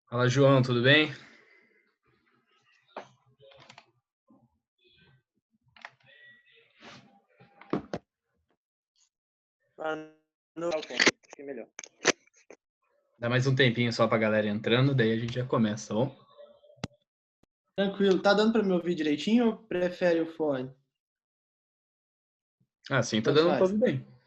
Fala, João, tudo bem? Ah, não, acho que é melhor. Dá mais um tempinho só pra galera entrando, daí a gente já começa, tá bom? Tranquilo. Tá dando pra me ouvir direitinho ou prefere o fone? Ah, sim, tá Tanto dando pra faz. ouvir bem.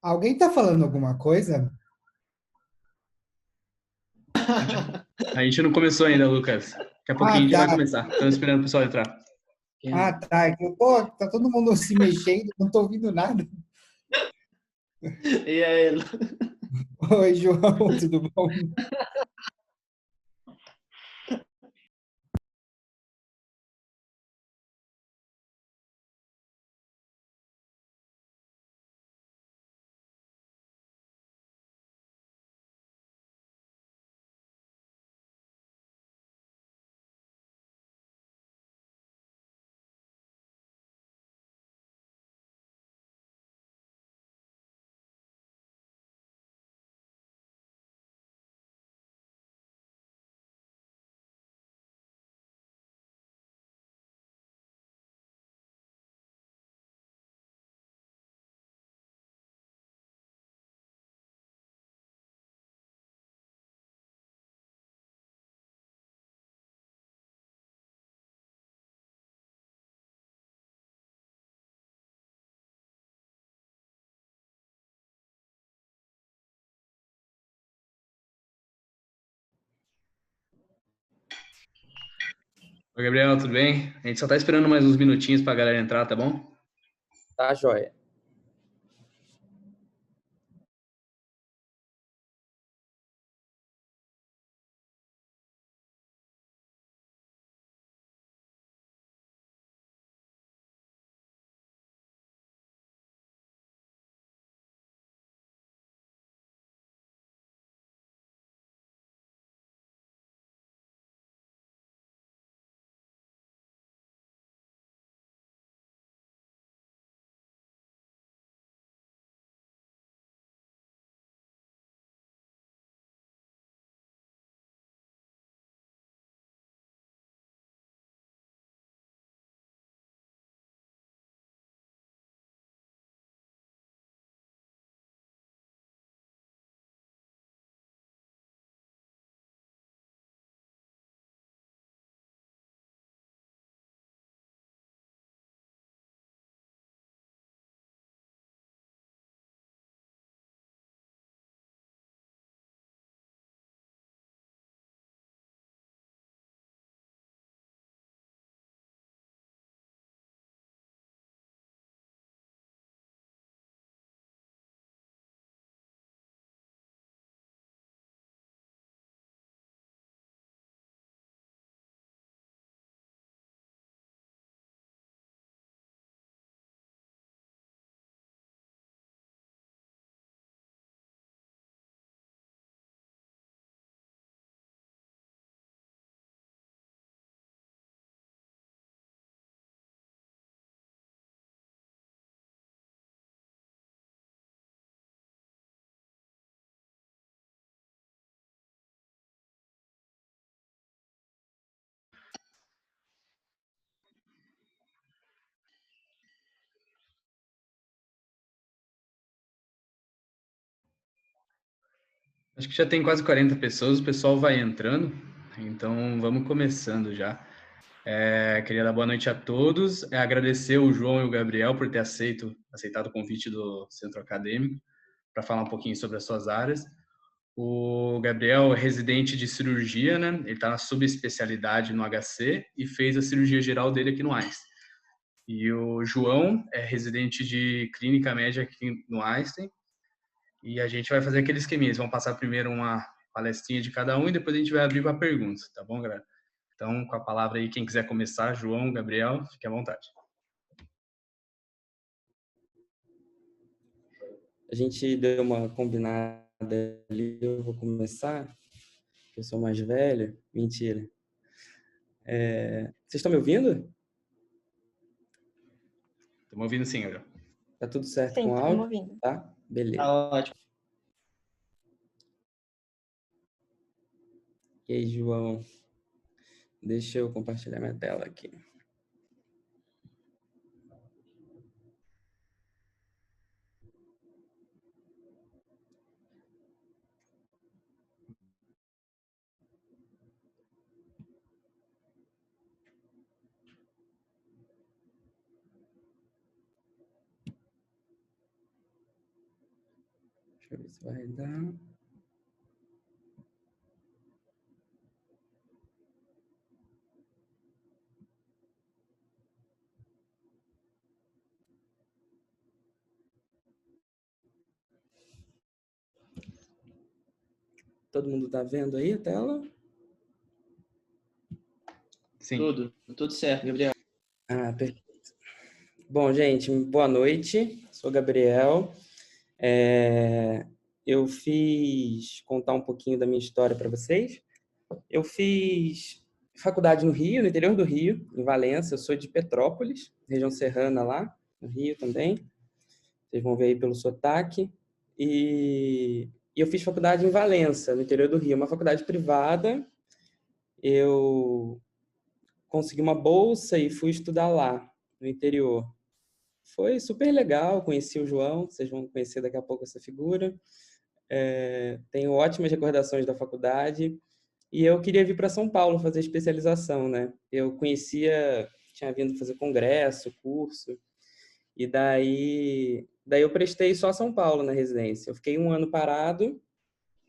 Alguém tá falando alguma coisa? A gente não começou ainda, Lucas. Daqui a pouquinho Ah, a gente tá. vai começar. Estamos esperando o pessoal entrar. Ah, tá. Pô, tá todo mundo se mexendo, não tô ouvindo nada. E aí, Oi, João, tudo bom? Oi, Gabriel, tudo bem? A gente só tá esperando mais uns minutinhos pra galera entrar, tá bom? tá, joia. Acho que já tem quase 40 pessoas, o pessoal vai entrando, então vamos começando já. Queria dar boa noite a todos, agradecer o João e o Gabriel por ter aceitado o convite do Centro Acadêmico para falar um pouquinho sobre as suas áreas. O Gabriel é residente de cirurgia, né? Ele está na subespecialidade no HC e fez a cirurgia geral dele aqui no Einstein. E o João é residente de clínica média aqui no Einstein. E a gente vai fazer aquele esqueminha. Eles vão passar primeiro uma palestrinha de cada um e depois a gente vai abrir para perguntas, tá bom, galera? Então, com a palavra aí, quem quiser começar, João, Gabriel, fique à vontade. A gente deu uma combinada ali, eu vou começar, eu sou mais velho. Mentira. Vocês estão me ouvindo? Estamos ouvindo sim, Gabriel. Tá tudo certo Sim, com o estamos áudio? ouvindo. Tá? Beleza. Tá ótimo. E aí, João? Deixa eu compartilhar minha tela aqui. Deixa eu ver se vai dar. Todo mundo tá vendo aí a tela? Sim. Tudo certo, Gabriel. Perfeito. Bom, gente, boa noite. Sou Gabriel. Eu contar um pouquinho da minha história para vocês. Eu fiz faculdade no Rio, no interior do Rio, em Valença. Eu sou de Petrópolis, região serrana lá, no Rio também. Vocês vão ver aí pelo sotaque. E eu fiz faculdade em Valença, no interior do Rio, uma faculdade privada. Eu consegui uma bolsa e fui estudar lá, no interior. Foi super legal, conheci o João, vocês vão conhecer daqui a pouco essa figura. Tenho ótimas recordações da faculdade. E eu queria vir para São Paulo fazer especialização, né? Eu tinha vindo fazer congresso, curso, e daí eu prestei só São Paulo na residência. Eu fiquei um ano parado,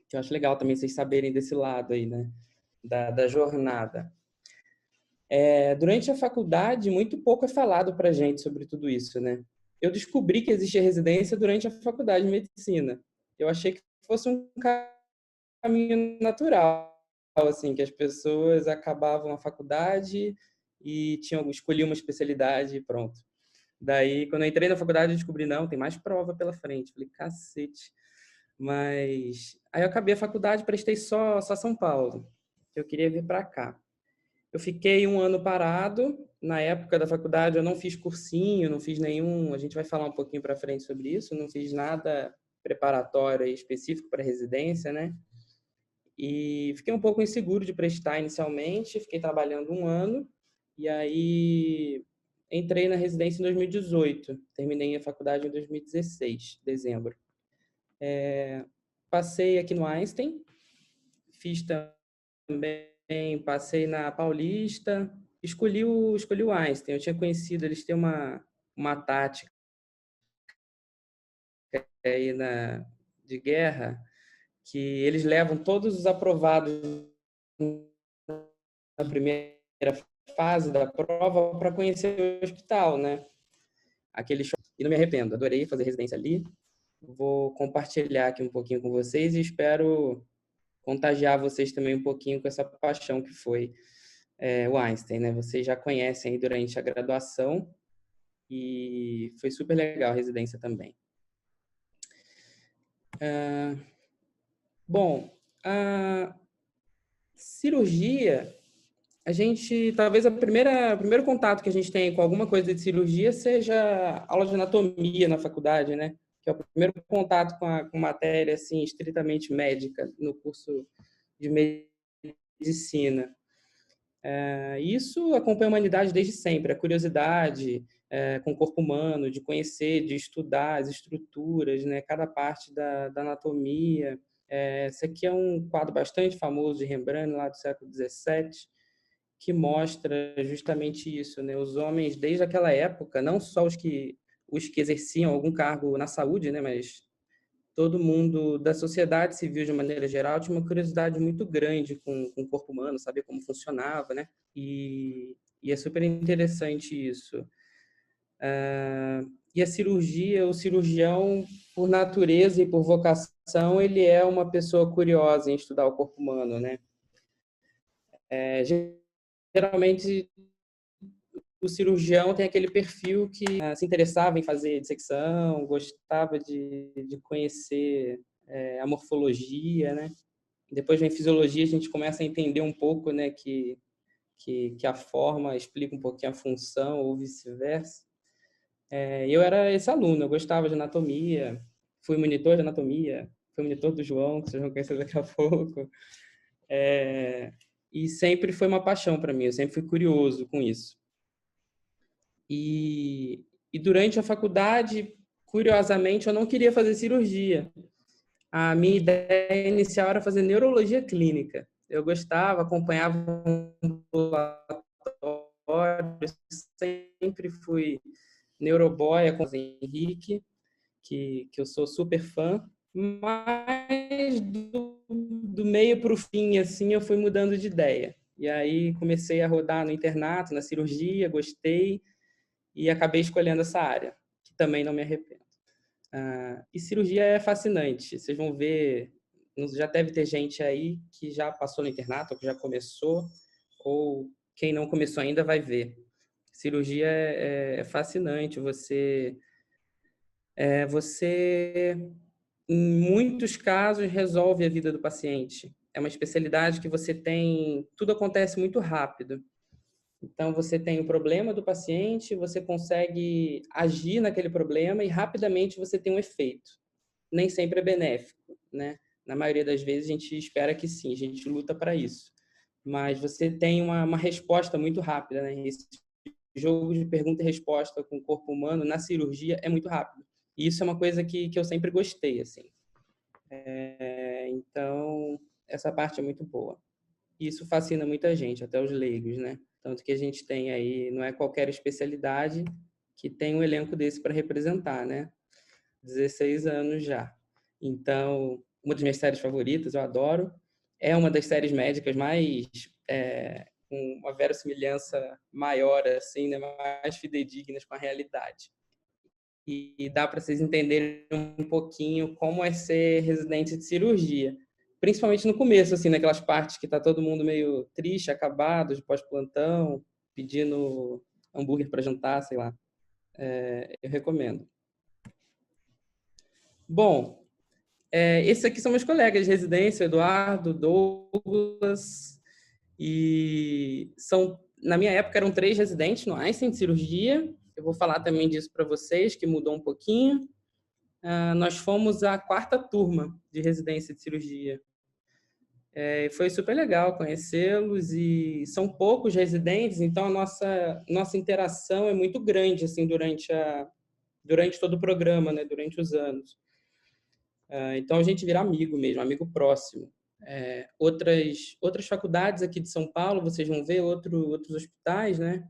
que eu acho legal também vocês saberem desse lado aí, né? Da jornada. Durante a faculdade, muito pouco é falado para a gente sobre tudo isso, né? Eu descobri que existia residência durante a faculdade de medicina. Eu achei que fosse um caminho natural, assim, que as pessoas acabavam a faculdade e escolhiam uma especialidade e pronto. Daí, quando eu entrei na faculdade, eu descobri, não, tem mais prova pela frente. Falei, cacete. Mas aí eu acabei a faculdade, prestei só São Paulo. Eu queria vir para cá. Eu fiquei um ano parado. Na época da faculdade, eu não fiz cursinho, não fiz nenhum... A gente vai falar um pouquinho para frente sobre isso. Não fiz nada preparatório específico para residência, né? E fiquei um pouco inseguro de prestar inicialmente. Fiquei trabalhando um ano. E aí entrei na residência em 2018. Terminei a faculdade em 2016, dezembro. Passei aqui no Einstein. Fiz também, passei na Paulista. Escolhi o Einstein. Eu tinha conhecido, eles têm uma tática aí de guerra, que eles levam todos os aprovados na primeira fase da prova para conhecer o hospital, né? E não me arrependo, adorei fazer residência ali. Vou compartilhar aqui um pouquinho com vocês e espero contagiar vocês também um pouquinho com essa paixão que foi o Einstein, né? Vocês já conhecem aí durante a graduação e foi super legal a residência também. Bom, a cirurgia, talvez o primeiro contato que a gente tem com alguma coisa de cirurgia seja aula de anatomia na faculdade, né? Que é o primeiro contato com matéria, assim, estritamente médica no curso de medicina. Isso acompanha a humanidade desde sempre, a curiosidade com o corpo humano, de conhecer, de estudar as estruturas, né? Cada parte da anatomia. Esse aqui é um quadro bastante famoso de Rembrandt, lá do século XVII, que mostra justamente isso, né? Os homens, desde aquela época, não só os que exerciam algum cargo na saúde, né? Mas todo mundo da sociedade civil, de maneira geral, tinha uma curiosidade muito grande com o corpo humano, saber como funcionava, né? E é super interessante isso. E a cirurgia, o cirurgião, por natureza e por vocação, ele é uma pessoa curiosa em estudar o corpo humano, né? Geralmente, o cirurgião tem aquele perfil que se interessava em fazer dissecção, gostava de conhecer a morfologia, né? Depois vem fisiologia, a gente começa a entender um pouco, né, que a forma explica um pouquinho a função ou vice-versa. Eu era esse aluno, eu gostava de anatomia, fui monitor de anatomia, fui monitor do João, que vocês vão conhecer daqui a pouco. E sempre foi uma paixão para mim, eu sempre fui curioso com isso. E durante a faculdade, curiosamente, eu não queria fazer cirurgia. A minha ideia inicial era fazer neurologia clínica. Eu gostava, acompanhava um ambulatório, sempre fui neuroboia com o Henrique, que eu sou super fã, mas do meio para o fim, assim, eu fui mudando de ideia. E aí comecei a rodar no internato, na cirurgia, gostei e acabei escolhendo essa área, que também não me arrependo. E cirurgia é fascinante. Vocês vão ver, já deve ter gente aí que já passou no internato, ou que já começou, ou quem não começou ainda vai ver. Cirurgia é fascinante. Você, em muitos casos, resolve a vida do paciente. É uma especialidade que você tem, tudo acontece muito rápido. Então, você tem o problema do paciente, você consegue agir naquele problema e rapidamente você tem um efeito. Nem sempre é benéfico, né? Na maioria das vezes, a gente espera que sim, a gente luta para isso. Mas você tem uma resposta muito rápida, né? Esse jogo de pergunta e resposta com o corpo humano na cirurgia é muito rápido. E isso é uma coisa que eu sempre gostei, assim. Então, essa parte é muito boa. E isso fascina muita gente, até os leigos, né? Tanto que a gente tem aí, não é qualquer especialidade que tem um elenco desse para representar, né? 16 anos já. Então, uma das minhas séries favoritas, eu adoro. É uma das séries médicas mais com uma verossimilhança maior, assim, né? Mais fidedignas com a realidade. E dá para vocês entenderem um pouquinho como é ser residente de cirurgia. Principalmente no começo, assim, naquelas partes que tá todo mundo meio triste, acabado, de pós-plantão, pedindo hambúrguer para jantar, sei lá. Eu recomendo. Bom, esses aqui são meus colegas de residência, Eduardo, Douglas, e na minha época eram 3 residentes no Einstein de cirurgia. Eu vou falar também disso para vocês, que mudou um pouquinho. Nós fomos a 4ª turma de residência de cirurgia. Foi super legal conhecê-los e são poucos residentes, então a nossa interação é muito grande assim durante todo o programa, né, durante os anos. Então a gente vira amigo mesmo, amigo próximo. Outras faculdades aqui de São Paulo, vocês vão ver outros hospitais, né?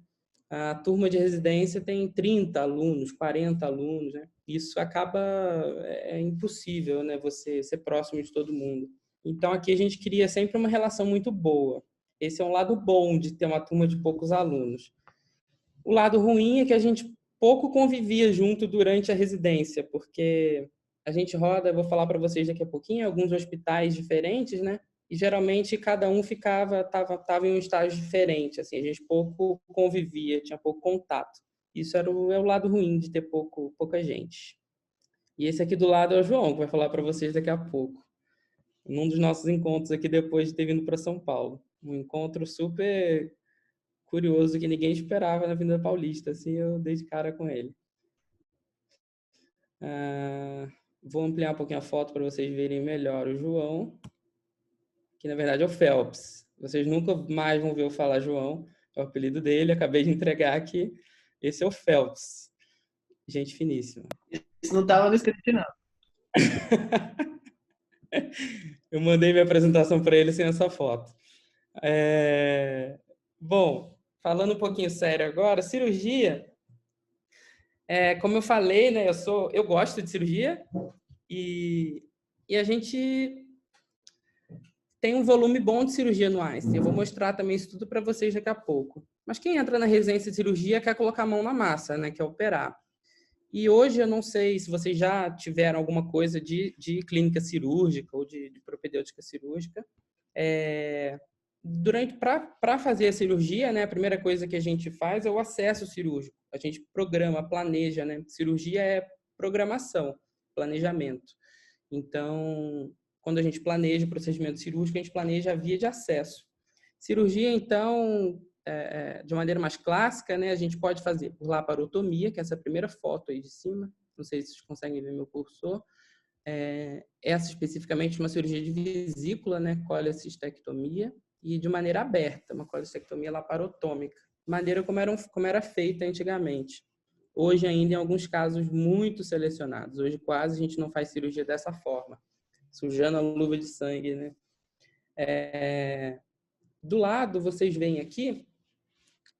A turma de residência tem 30 alunos, 40 alunos, né? Isso acaba impossível, né? Você ser próximo de todo mundo. Então aqui a gente cria sempre uma relação muito boa. Esse é um lado bom de ter uma turma de poucos alunos. O lado ruim é que a gente pouco convivia junto durante a residência, porque a gente roda, eu vou falar para vocês daqui a pouquinho, alguns hospitais diferentes, né? E geralmente cada um tava em um estágio diferente, assim, a gente pouco convivia, tinha pouco contato. Isso é o lado ruim de ter pouca gente. E esse aqui do lado é o João, que vai falar para vocês daqui a pouco. Num dos nossos encontros aqui depois de ter vindo para São Paulo. Um encontro super curioso que ninguém esperava na Avenida Paulista, assim, eu dei de cara com ele. Vou ampliar um pouquinho a foto para vocês verem melhor o João, que na verdade é o Phelps. Vocês nunca mais vão ver eu falar João, é o apelido dele, acabei de entregar aqui. Esse é o Phelps. Gente finíssima. Isso não estava no script, não. Eu mandei minha apresentação para ele sem essa foto. Bom, falando um pouquinho sério agora, cirurgia, como eu falei, né, eu gosto de cirurgia e a gente tem um volume bom de cirurgia no Einstein. Eu vou mostrar também isso tudo para vocês daqui a pouco. Mas quem entra na residência de cirurgia quer colocar a mão na massa, né, quer operar. E hoje eu não sei se vocês já tiveram alguma coisa de clínica cirúrgica ou de propedêutica cirúrgica. Para fazer a cirurgia, né, a primeira coisa que a gente faz é o acesso cirúrgico. A gente programa, planeja, né? Cirurgia é programação, planejamento. Então, quando a gente planeja o procedimento cirúrgico, a gente planeja a via de acesso. Cirurgia, então, de maneira mais clássica, né, a gente pode fazer por laparotomia, que é essa primeira foto aí de cima. Não sei se vocês conseguem ver meu cursor. Essa especificamente uma cirurgia de vesícula, né, colecistectomia, e de maneira aberta, uma colecistectomia laparotômica, maneira como era feita antigamente. Hoje ainda em alguns casos muito selecionados. Hoje quase a gente não faz cirurgia dessa forma, sujando a luva de sangue, né? Do lado, vocês veem aqui,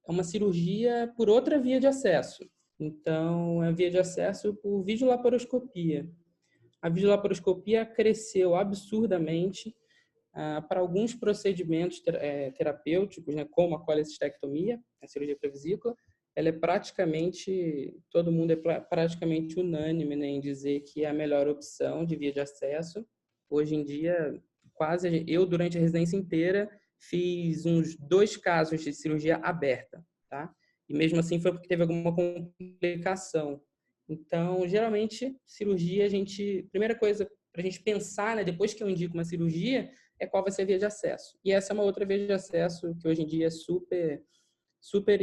é uma cirurgia por outra via de acesso. Então, é a via de acesso por videolaparoscopia. A videolaparoscopia cresceu absurdamente para alguns procedimentos terapêuticos, né, como a colecistectomia, a cirurgia para vesícula. Ela é praticamente, todo mundo é praticamente unânime, né, em dizer que é a melhor opção de via de acesso. Hoje em dia, eu durante a residência inteira fiz uns 2 casos de cirurgia aberta, tá? E mesmo assim foi porque teve alguma complicação. Então, geralmente, cirurgia, primeira coisa para a gente pensar, né, depois que eu indico uma cirurgia, é qual vai ser a via de acesso. E essa é uma outra via de acesso que hoje em dia é super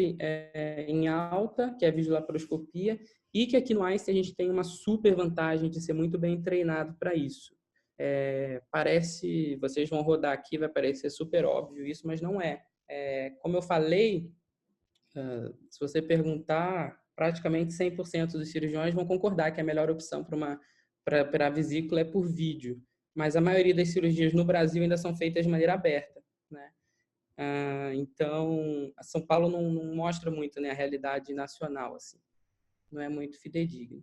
em alta, que é a videolaparoscopia, e que aqui no Einstein a gente tem uma super vantagem de ser muito bem treinado para isso. Vocês vão rodar aqui, vai parecer super óbvio isso, mas não é. Como eu falei, se você perguntar, praticamente 100% dos cirurgiões vão concordar que a melhor opção para a vesícula é por vídeo. Mas a maioria das cirurgias no Brasil ainda são feitas de maneira aberta, né? Então, a São Paulo não mostra muito, né, a realidade nacional, assim. Não é muito fidedigno.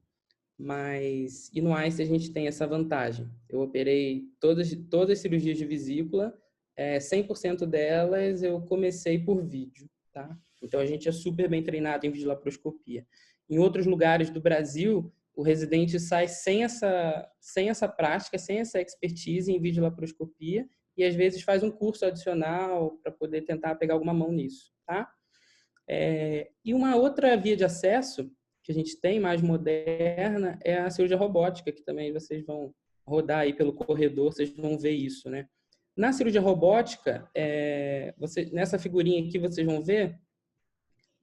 E no Einstein a gente tem essa vantagem. Eu operei todas as cirurgias de vesícula, 100% delas eu comecei por vídeo, tá? Então a gente é super bem treinado em videolaparoscopia. Em outros lugares do Brasil, o residente sai sem essa prática, sem essa expertise em videolaparoscopia e às vezes faz um curso adicional para poder tentar pegar alguma mão nisso, tá? E uma outra via de acesso que a gente tem mais moderna é a cirurgia robótica, que também vocês vão rodar aí pelo corredor, vocês vão ver isso, né? Na cirurgia robótica, nessa figurinha aqui vocês vão ver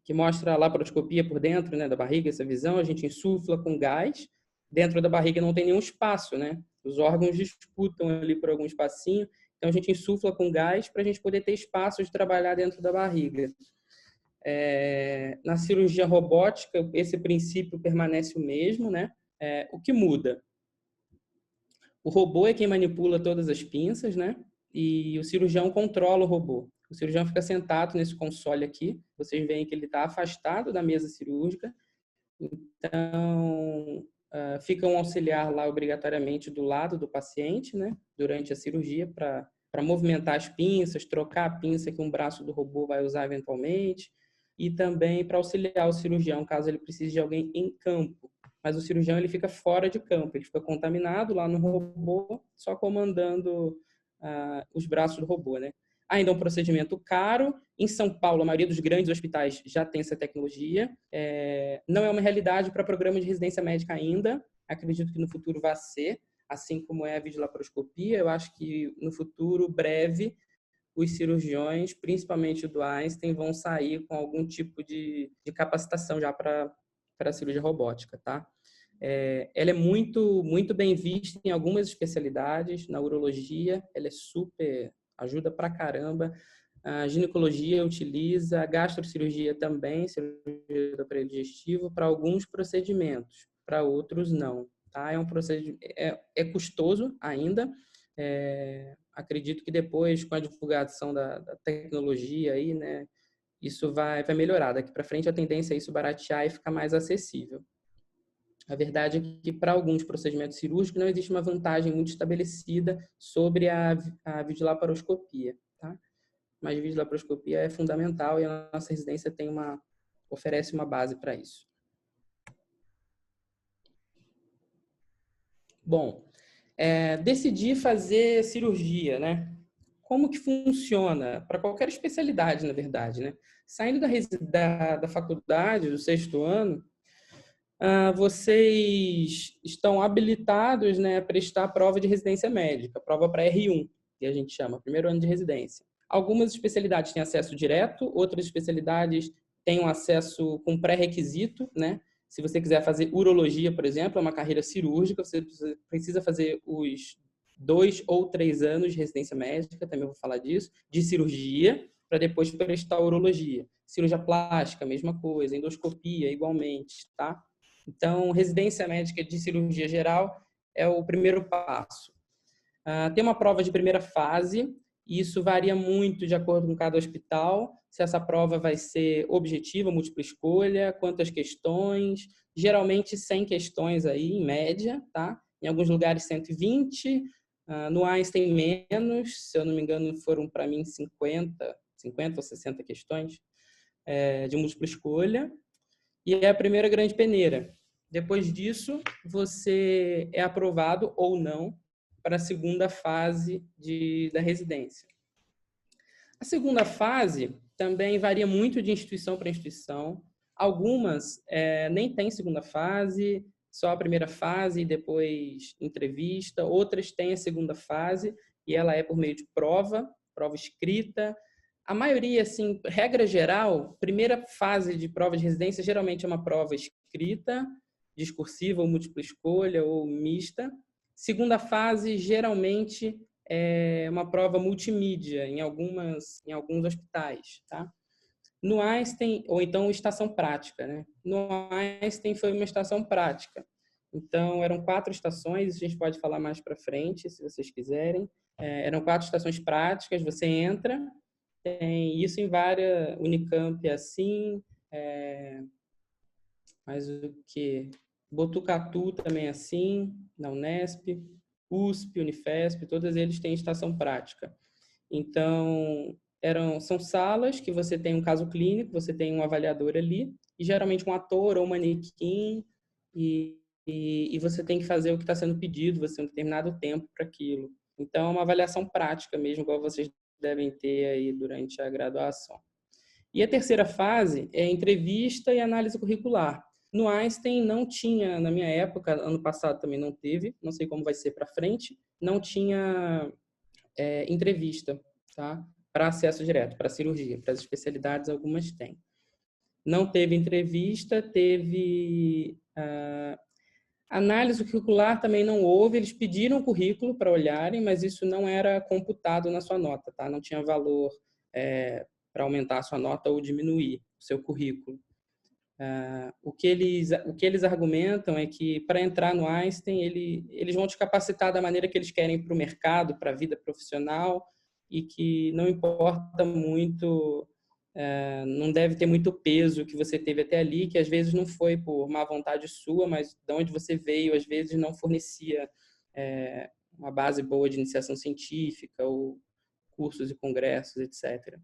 que mostra a laparoscopia por dentro, né, da barriga, essa visão, a gente insufla com gás, dentro da barriga não tem nenhum espaço, né? Os órgãos disputam ali por algum espacinho, então a gente insufla com gás para a gente poder ter espaço de trabalhar dentro da barriga. Na cirurgia robótica, esse princípio permanece o mesmo, né? O que muda? O robô é quem manipula todas as pinças, né? E o cirurgião controla o robô. O cirurgião fica sentado nesse console aqui. Vocês veem que ele está afastado da mesa cirúrgica. Então, fica um auxiliar lá obrigatoriamente do lado do paciente, né? Durante a cirurgia para movimentar as pinças, trocar a pinça que um braço do robô vai usar eventualmente. E também para auxiliar o cirurgião, caso ele precise de alguém em campo. Mas o cirurgião ele fica fora de campo, ele fica contaminado lá no robô, só comandando os braços do robô, né? Ainda é um procedimento caro. Em São Paulo, a maioria dos grandes hospitais já tem essa tecnologia. Não é uma realidade para programa de residência médica ainda. Acredito que no futuro vai ser, assim como é a videolaparoscopia. Eu acho que no futuro breve os cirurgiões, principalmente do Einstein, vão sair com algum tipo de capacitação já para a cirurgia robótica, tá? Ela é muito, muito bem vista em algumas especialidades. Na urologia, ela é super, ajuda pra caramba. A ginecologia utiliza, a gastrocirurgia também, cirurgia do aparelho digestivo, para alguns procedimentos, para outros não, tá? É um procedimento, é custoso ainda, Acredito que depois, com a divulgação da tecnologia aí, né, isso vai melhorar. Daqui para frente, a tendência é isso baratear e ficar mais acessível. A verdade é que, para alguns procedimentos cirúrgicos, não existe uma vantagem muito estabelecida sobre a videolaparoscopia, tá? Mas a videolaparoscopia é fundamental e a nossa residência oferece uma base para isso. Bom, decidi fazer cirurgia, né? Como que funciona? Para qualquer especialidade, na verdade, né? Saindo da faculdade, do 6º ano, vocês estão habilitados, né, a prestar a prova de residência médica, prova para R1, que a gente chama, primeiro ano de residência. Algumas especialidades têm acesso direto, outras especialidades têm um acesso com pré-requisito, né? Se você quiser fazer urologia, por exemplo, é uma carreira cirúrgica, você precisa fazer os 2 ou 3 anos de residência médica, também vou falar disso, de cirurgia, para depois prestar urologia. Cirurgia plástica, mesma coisa, endoscopia, igualmente, tá? Então, residência médica de cirurgia geral é o primeiro passo. Tem uma prova de primeira fase, e isso varia muito de acordo com cada hospital, se essa prova vai ser objetiva, múltipla escolha, quantas questões, geralmente 100 questões aí, em média, tá? Em alguns lugares 120, no Einstein menos, se eu não me engano foram para mim 50 ou 60 questões de múltipla escolha, e é a primeira grande peneira. Depois disso, você é aprovado ou não para a segunda fase da residência. A segunda fase também varia muito de instituição para instituição. Algumas nem tem segunda fase, só a primeira fase e depois entrevista. Outras têm a segunda fase e ela é por meio de prova escrita. A maioria, assim, regra geral, primeira fase de prova de residência geralmente é uma prova escrita, discursiva ou múltipla escolha ou mista. Segunda fase, geralmente, é uma prova multimídia em alguns hospitais, tá? No Einstein, ou então estação prática, né? No Einstein foi uma estação prática. Então, eram 4 estações, a gente pode falar mais para frente, se vocês quiserem. Eram 4 estações práticas, você entra, tem isso em várias, Unicamp é assim, mas o que? Botucatu também é assim, na Unesp, USP, Unifesp, todos eles têm estação prática. Então, são salas que você tem um caso clínico, você tem um avaliador ali, e geralmente um ator ou um manequim, e você tem que fazer o que está sendo pedido, você tem um determinado tempo para aquilo. Então, é uma avaliação prática mesmo, igual vocês devem ter aí durante a graduação. E a terceira fase é entrevista e análise curricular. No Einstein não tinha, na minha época, ano passado também não teve, não sei como vai ser para frente, não tinha entrevista, tá? Para acesso direto, para cirurgia, para as especialidades algumas têm. Não teve entrevista, teve análise curricular também não houve, eles pediram o currículo para olharem, mas isso não era computado na sua nota, tá? Não tinha valor para aumentar a sua nota ou diminuir o seu currículo. O que eles argumentam é que para entrar no Einstein, eles vão te capacitar da maneira que eles querem para o mercado, para a vida profissional, e que não importa muito, não deve ter muito peso que você teve até ali, que às vezes não foi por má vontade sua, mas de onde você veio, às vezes não fornecia uma base boa de iniciação científica ou cursos e congressos, etc.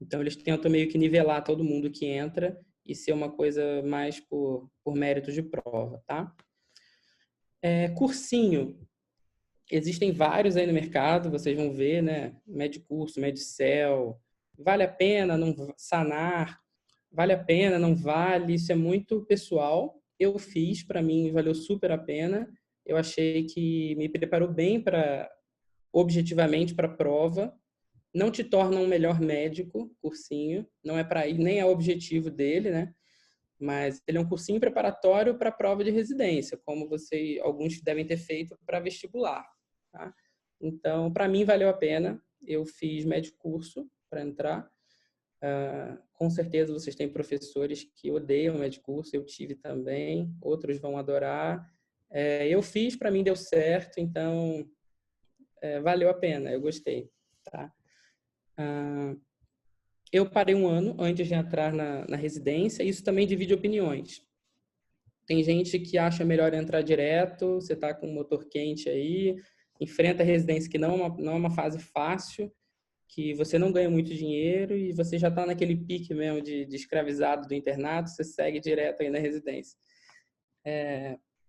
Então, eles tentam meio que nivelar todo mundo que entra e ser uma coisa mais por mérito de prova, tá? Cursinho. Existem vários aí no mercado, vocês vão ver, né? Medicurso, Medicel. Vale a pena, não sanar? Vale a pena, não vale? Isso é muito pessoal. Eu fiz, para mim, valeu super a pena. Eu achei que me preparou bem objetivamente para a prova. Não te torna um melhor médico, cursinho. Não é para ir, nem é o objetivo dele, né? Mas ele é um cursinho preparatório para a prova de residência, como alguns devem ter feito para vestibular, tá? Então, para mim, valeu a pena. Eu fiz médio curso para entrar. Com certeza, vocês têm professores que odeiam médio curso, eu tive também. Outros vão adorar. Eu fiz, para mim deu certo, então valeu a pena, eu gostei, tá? Eu parei um ano antes de entrar na residência, e isso também divide opiniões. Tem gente que acha melhor entrar direto, você está com o motor quente aí, enfrenta a residência, que não é uma fase fácil, que você não ganha muito dinheiro e você já está naquele pique mesmo de escravizado do internato, você segue direto aí na residência.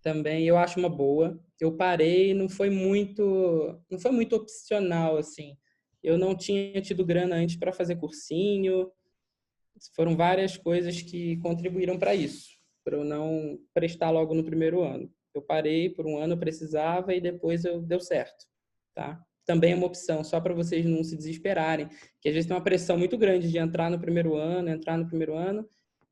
Também eu acho uma boa. Eu parei, não foi muito opcional, assim. Eu não tinha tido grana antes para fazer cursinho, foram várias coisas que contribuíram para isso, para eu não prestar logo no primeiro ano. Eu parei por um ano, eu precisava, e depois deu certo, tá? Também é uma opção, só para vocês não se desesperarem, que às vezes tem uma pressão muito grande de entrar no primeiro ano,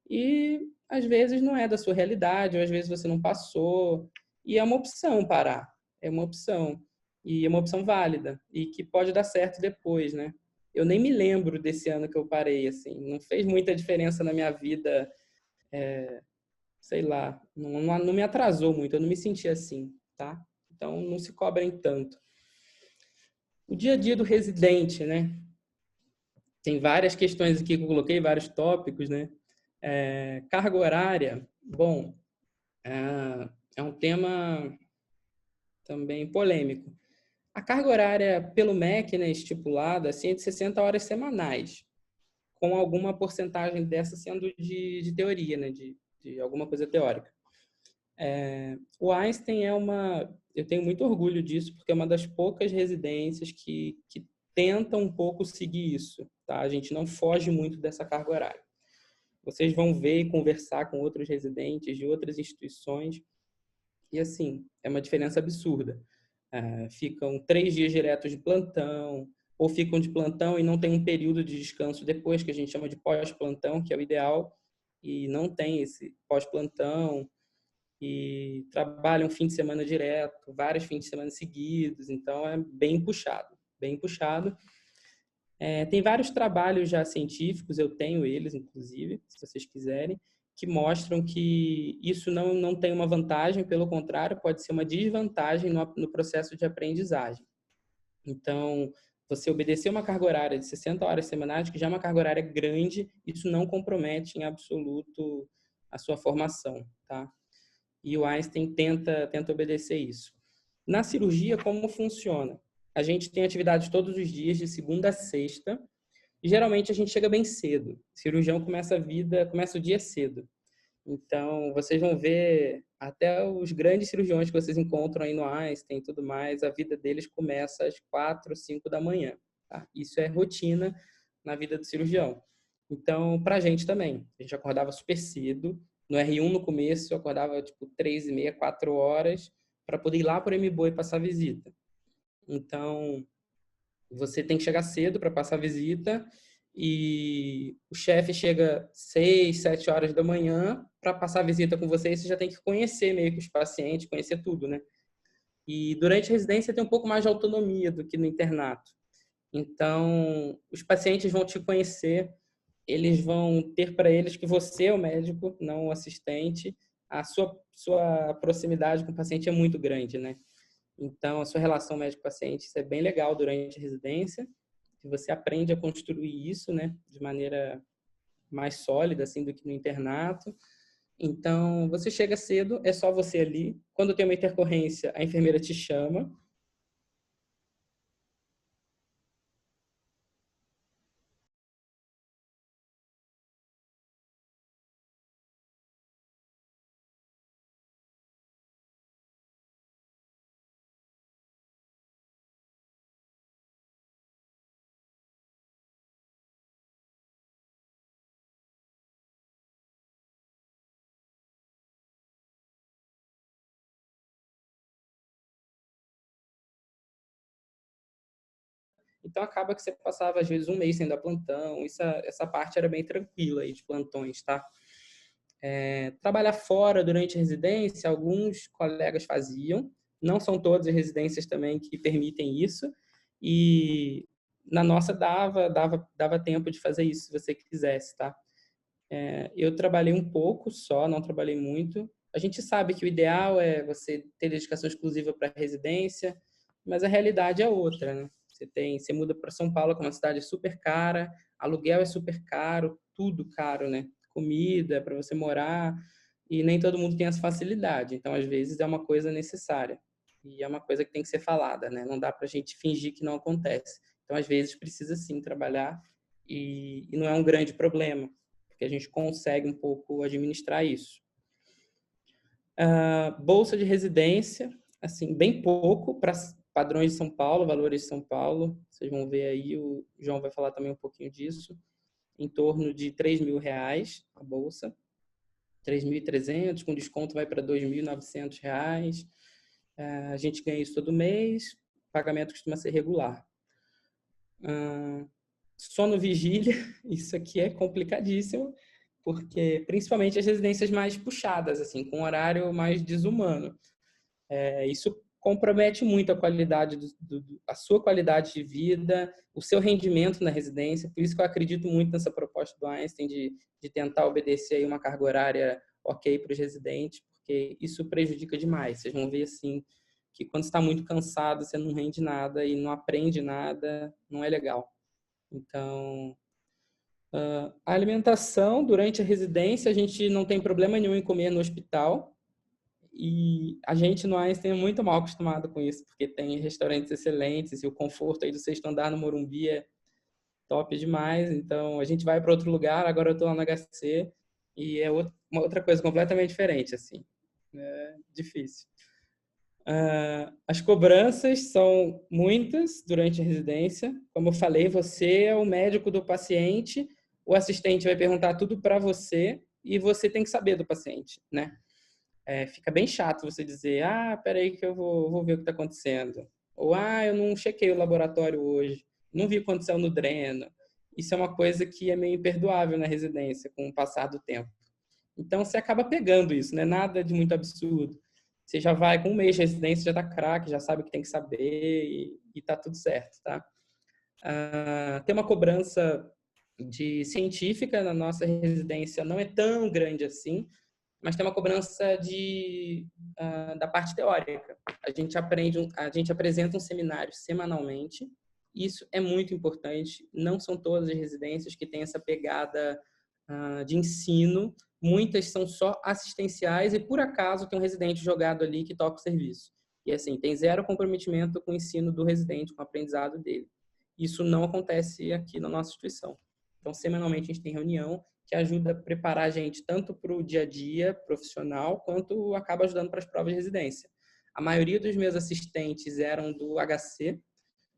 e às vezes não é da sua realidade, ou às vezes você não passou, e é uma opção parar, é uma opção, e é uma opção válida, e que pode dar certo depois, né? Eu nem me lembro desse ano que eu parei, assim, não fez muita diferença na minha vida, sei lá, não me atrasou muito, eu não me senti assim, tá? Então, não se cobrem tanto. O dia a dia do residente, né? Tem várias questões aqui que eu coloquei, vários tópicos, né? Carga horária, bom, é um tema também polêmico. A carga horária pelo MEC, né, estipulada, assim, é de 60 horas semanais, com alguma porcentagem dessa sendo de teoria, né, de alguma coisa teórica. O Einstein eu tenho muito orgulho disso, porque é uma das poucas residências que tentam um pouco seguir isso, tá? A gente não foge muito dessa carga horária. Vocês vão ver e conversar com outros residentes de outras instituições, e assim, é uma diferença absurda. Ficam 3 dias diretos de plantão, ou ficam de plantão e não tem um período de descanso depois, que a gente chama de pós-plantão, que é o ideal, e não tem esse pós-plantão, e trabalham fim de semana direto, vários fins de semana seguidos, então é bem puxado, bem puxado. Tem vários trabalhos já científicos, eu tenho eles, inclusive, se vocês quiserem, que mostram que isso não tem uma vantagem, pelo contrário, pode ser uma desvantagem no processo de aprendizagem. Então, você obedecer uma carga horária de 60 horas semanais, que já é uma carga horária grande, isso não compromete em absoluto a sua formação, tá? E o Einstein tenta obedecer isso. Na cirurgia, como funciona? A gente tem atividades todos os dias, de segunda a sexta, e geralmente a gente chega bem cedo. O cirurgião começa o dia cedo. Então, vocês vão ver até os grandes cirurgiões que vocês encontram aí no Einstein e tudo mais, a vida deles começa às 4, 5 da manhã. Tá? Isso é rotina na vida do cirurgião. Então, pra gente também. A gente acordava super cedo. No R1, no começo, eu acordava tipo 3h30, 4 horas, para poder ir lá por MBoi passar visita. Então, você tem que chegar cedo para passar visita, e o chefe chega 6, 7 horas da manhã para passar visita com você, e você já tem que conhecer meio que os pacientes, conhecer tudo, né? E durante a residência tem um pouco mais de autonomia do que no internato. Então, os pacientes vão te conhecer, eles vão ter para eles que você é o médico, não o assistente. A sua proximidade com o paciente é muito grande, né? Então, a sua relação médico-paciente, isso é bem legal durante a residência. E você aprende a construir isso, né, de maneira mais sólida, assim, do que no internato. Então, você chega cedo, é só você ali. Quando tem uma intercorrência, a enfermeira te chama. Então, acaba que você passava, às vezes, um mês sem dar plantão. Essa parte era bem tranquila aí de plantões, tá? Trabalhar fora durante a residência, alguns colegas faziam. Não são todas as residências também que permitem isso. E na nossa dava tempo de fazer isso, se você quisesse, tá? Eu trabalhei um pouco só, não trabalhei muito. A gente sabe que o ideal é você ter dedicação exclusiva para a residência, mas a realidade é outra, né? Você muda para São Paulo, que é uma cidade super cara, aluguel é super caro, tudo caro, né? Comida para você morar, e nem todo mundo tem essa facilidade. Então, às vezes, é uma coisa necessária. E é uma coisa que tem que ser falada, né? Não dá para a gente fingir que não acontece. Então, às vezes, precisa sim trabalhar e não é um grande problema, porque a gente consegue um pouco administrar isso. Bolsa de residência, assim, bem pouco para padrões de São Paulo, valores de São Paulo. Vocês vão ver aí, o João vai falar também um pouquinho disso. Em torno de R$3.000 a bolsa. 3.300, com desconto vai para R$2.900. A gente ganha isso todo mês, o pagamento costuma ser regular. Sono vigília, isso aqui é complicadíssimo, porque principalmente as residências mais puxadas, assim, com horário mais desumano. Isso compromete muito a qualidade, a sua qualidade de vida, o seu rendimento na residência. Por isso que eu acredito muito nessa proposta do Einstein de tentar obedecer aí uma carga horária ok para os residentes, porque isso prejudica demais. Vocês vão ver, assim, que quando você está muito cansado, você não rende nada e não aprende nada, não é legal. Então, a alimentação durante a residência, a gente não tem problema nenhum em comer no hospital. E a gente no Einstein é muito mal acostumado com isso, porque tem restaurantes excelentes e o conforto aí do 6º andar no Morumbi é top demais. Então, a gente vai para outro lugar, agora eu estou lá no HC, e é uma outra coisa completamente diferente, assim. É difícil. As cobranças são muitas durante a residência. Como eu falei, você é o médico do paciente, o assistente vai perguntar tudo para você e você tem que saber do paciente, né? Fica bem chato você dizer, peraí que eu vou ver o que está acontecendo. Ou, eu não chequei o laboratório hoje, não vi o que aconteceu no dreno. Isso é uma coisa que é meio imperdoável na residência, com o passar do tempo. Então, você acaba pegando isso, não é nada de muito absurdo. Você já vai com um mês de residência, já está craque, já sabe o que tem que saber e está tudo certo, tá? Tem uma cobrança científica na nossa residência, não é tão grande assim, mas tem uma cobrança da parte teórica. A gente apresenta um seminário semanalmente. Isso é muito importante. Não são todas as residências que têm essa pegada de ensino. Muitas são só assistenciais e, por acaso, tem um residente jogado ali que toca o serviço. E, assim, tem zero comprometimento com o ensino do residente, com o aprendizado dele. Isso não acontece aqui na nossa instituição. Então, semanalmente, a gente tem reunião que ajuda a preparar a gente tanto para o dia a dia profissional, quanto acaba ajudando para as provas de residência. A maioria dos meus assistentes eram do HC,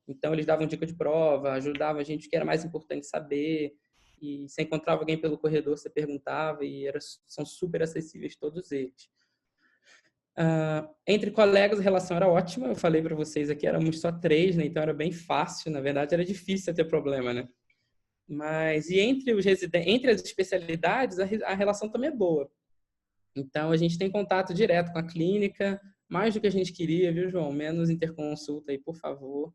então eles davam dica de prova, ajudavam a gente o que era mais importante saber, e se encontrava alguém pelo corredor, você perguntava, e são super acessíveis todos eles. Entre colegas, a relação era ótima, eu falei para vocês aqui, éramos só 3, né? Então era bem fácil, na verdade era difícil ter problema, né? Mas, e entre as especialidades, a relação também é boa. Então, a gente tem contato direto com a clínica, mais do que a gente queria, viu, João? Menos interconsulta aí, por favor.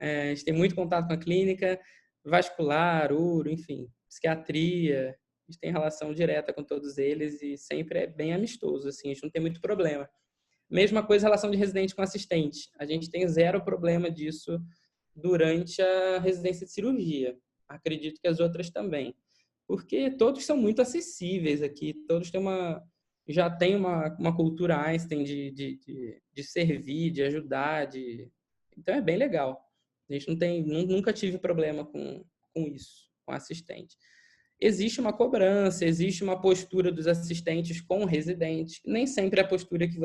A gente tem muito contato com a clínica, vascular, uro, enfim, psiquiatria. A gente tem relação direta com todos eles e sempre é bem amistoso, assim, a gente não tem muito problema. Mesma coisa em relação de residente com assistente. A gente tem zero problema disso durante a residência de cirurgia. Acredito que as outras também. Porque todos são muito acessíveis aqui, todos já têm uma cultura Einstein de servir, de ajudar, então é bem legal. A gente nunca tive problema com isso, com assistente. Existe uma cobrança, existe uma postura dos assistentes com o residente. Nem sempre é a postura que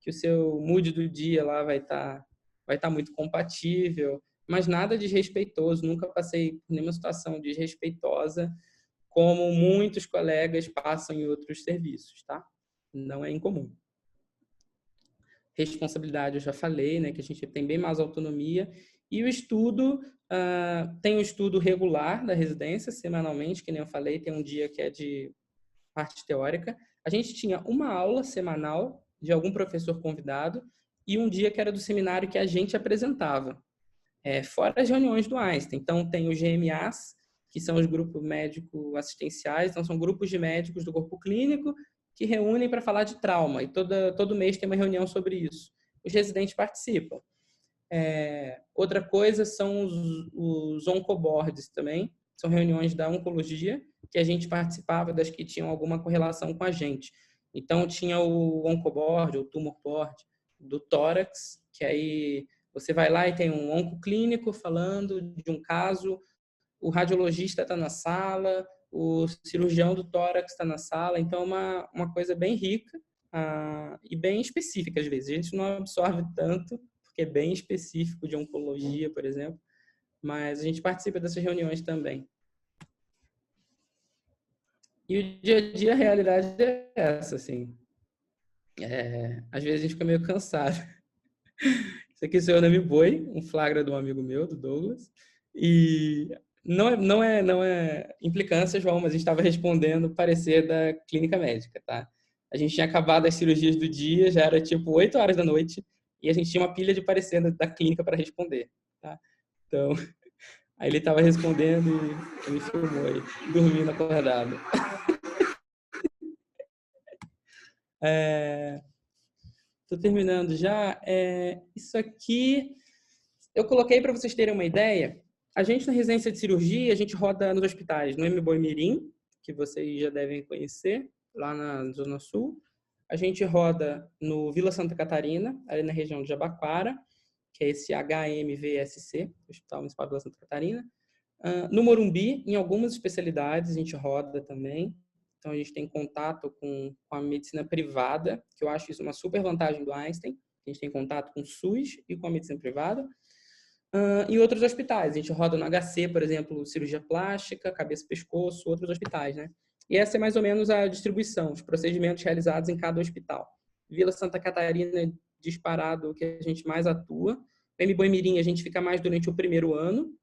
que o seu mood do dia lá vai estar muito compatível, mas nada desrespeitoso. Nunca passei por nenhuma situação desrespeitosa, como muitos colegas passam em outros serviços, tá? Não é incomum. Responsabilidade, eu já falei, né, que a gente tem bem mais autonomia. E o estudo, tem o estudo regular da residência, semanalmente, que nem eu falei, tem um dia que é de parte teórica. A gente tinha uma aula semanal de algum professor convidado e um dia que era do seminário que a gente apresentava. Fora as reuniões do Einstein. Então, tem os GMAs, que são os grupos médico-assistenciais, então são grupos de médicos do corpo clínico que reúnem para falar de trauma, e todo mês tem uma reunião sobre isso. Os residentes participam. Outra coisa são os oncoboards também, são reuniões da oncologia, que a gente participava das que tinham alguma correlação com a gente. Então, tinha o oncoboard, o tumor board do tórax, que aí você vai lá e tem um oncoclínico falando de um caso, o radiologista está na sala, o cirurgião do tórax está na sala, então é uma coisa bem rica e bem específica às vezes. A gente não absorve tanto, porque é bem específico de oncologia, por exemplo, mas a gente participa dessas reuniões também. E o dia a dia, a realidade é essa, assim. Às vezes a gente fica meio cansado. Isso aqui é o Nome Boi, um flagra de um amigo meu, do Douglas. E não é implicância, João, mas a gente estava respondendo o parecer da clínica médica, tá? A gente tinha acabado as cirurgias do dia, já era tipo 8 horas da noite, e a gente tinha uma pilha de parecer da clínica para responder, tá? Então, aí ele estava respondendo e ele filmou aí, dormindo acordado. Estou terminando já. Isso aqui eu coloquei para vocês terem uma ideia. A gente na residência de cirurgia, a gente roda nos hospitais, no M. Boi Mirim, que vocês já devem conhecer, lá na Zona Sul. A gente roda no Vila Santa Catarina, ali na região de Jabaquara, que é esse HMVSC, Hospital Municipal de Vila Santa Catarina. No Morumbi, em algumas especialidades, a gente roda também. Então, a gente tem contato com a medicina privada, que eu acho isso uma super vantagem do Einstein. A gente tem contato com o SUS e com a medicina privada. Em outros hospitais, a gente roda no HC, por exemplo, cirurgia plástica, cabeça e pescoço, outros hospitais, né? E essa é mais ou menos a distribuição, os procedimentos realizados em cada hospital. Vila Santa Catarina é disparado o que a gente mais atua. No M. Boi Mirim, a gente fica mais durante o primeiro ano,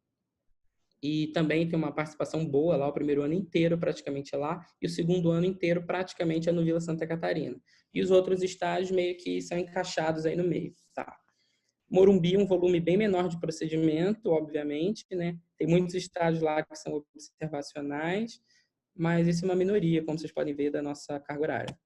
e também tem uma participação boa lá, o primeiro ano inteiro praticamente é lá, e o segundo ano inteiro praticamente é no Vila Santa Catarina. E os outros estágios meio que são encaixados aí no meio, tá? Morumbi, um volume bem menor de procedimento, obviamente, né? Tem muitos estágios lá que são observacionais, mas isso é uma minoria, como vocês podem ver, da nossa carga horária.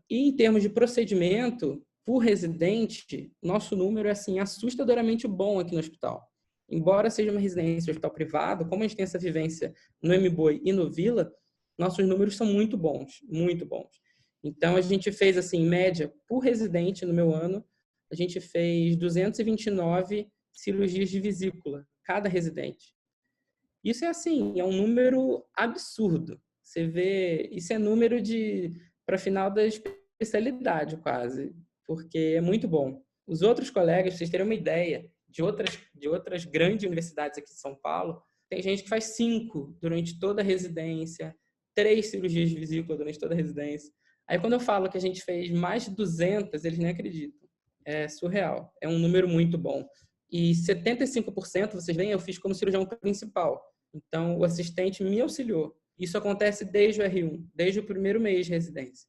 E em termos de procedimento, por residente, nosso número é assim, assustadoramente bom aqui no hospital. Embora seja uma residência de hospital privado, como a gente tem essa vivência no M. Boi e no Vila, nossos números são muito bons, muito bons. Então, a gente fez, assim, em média, por residente no meu ano, a gente fez 229 cirurgias de vesícula, cada residente. Isso é assim, é um número absurdo. Você vê, isso é número para final da especialidade quase, porque é muito bom. Os outros colegas, pra vocês terem uma ideia, de outras grandes universidades aqui de São Paulo, tem gente que faz 5 durante toda a residência, 3 cirurgias de vesícula durante toda a residência. Aí quando eu falo que a gente fez mais de 200, eles nem acreditam. É surreal. É um número muito bom. E 75%, vocês veem, eu fiz como cirurgião principal. Então, o assistente me auxiliou. Isso acontece desde o R1, desde o primeiro mês de residência.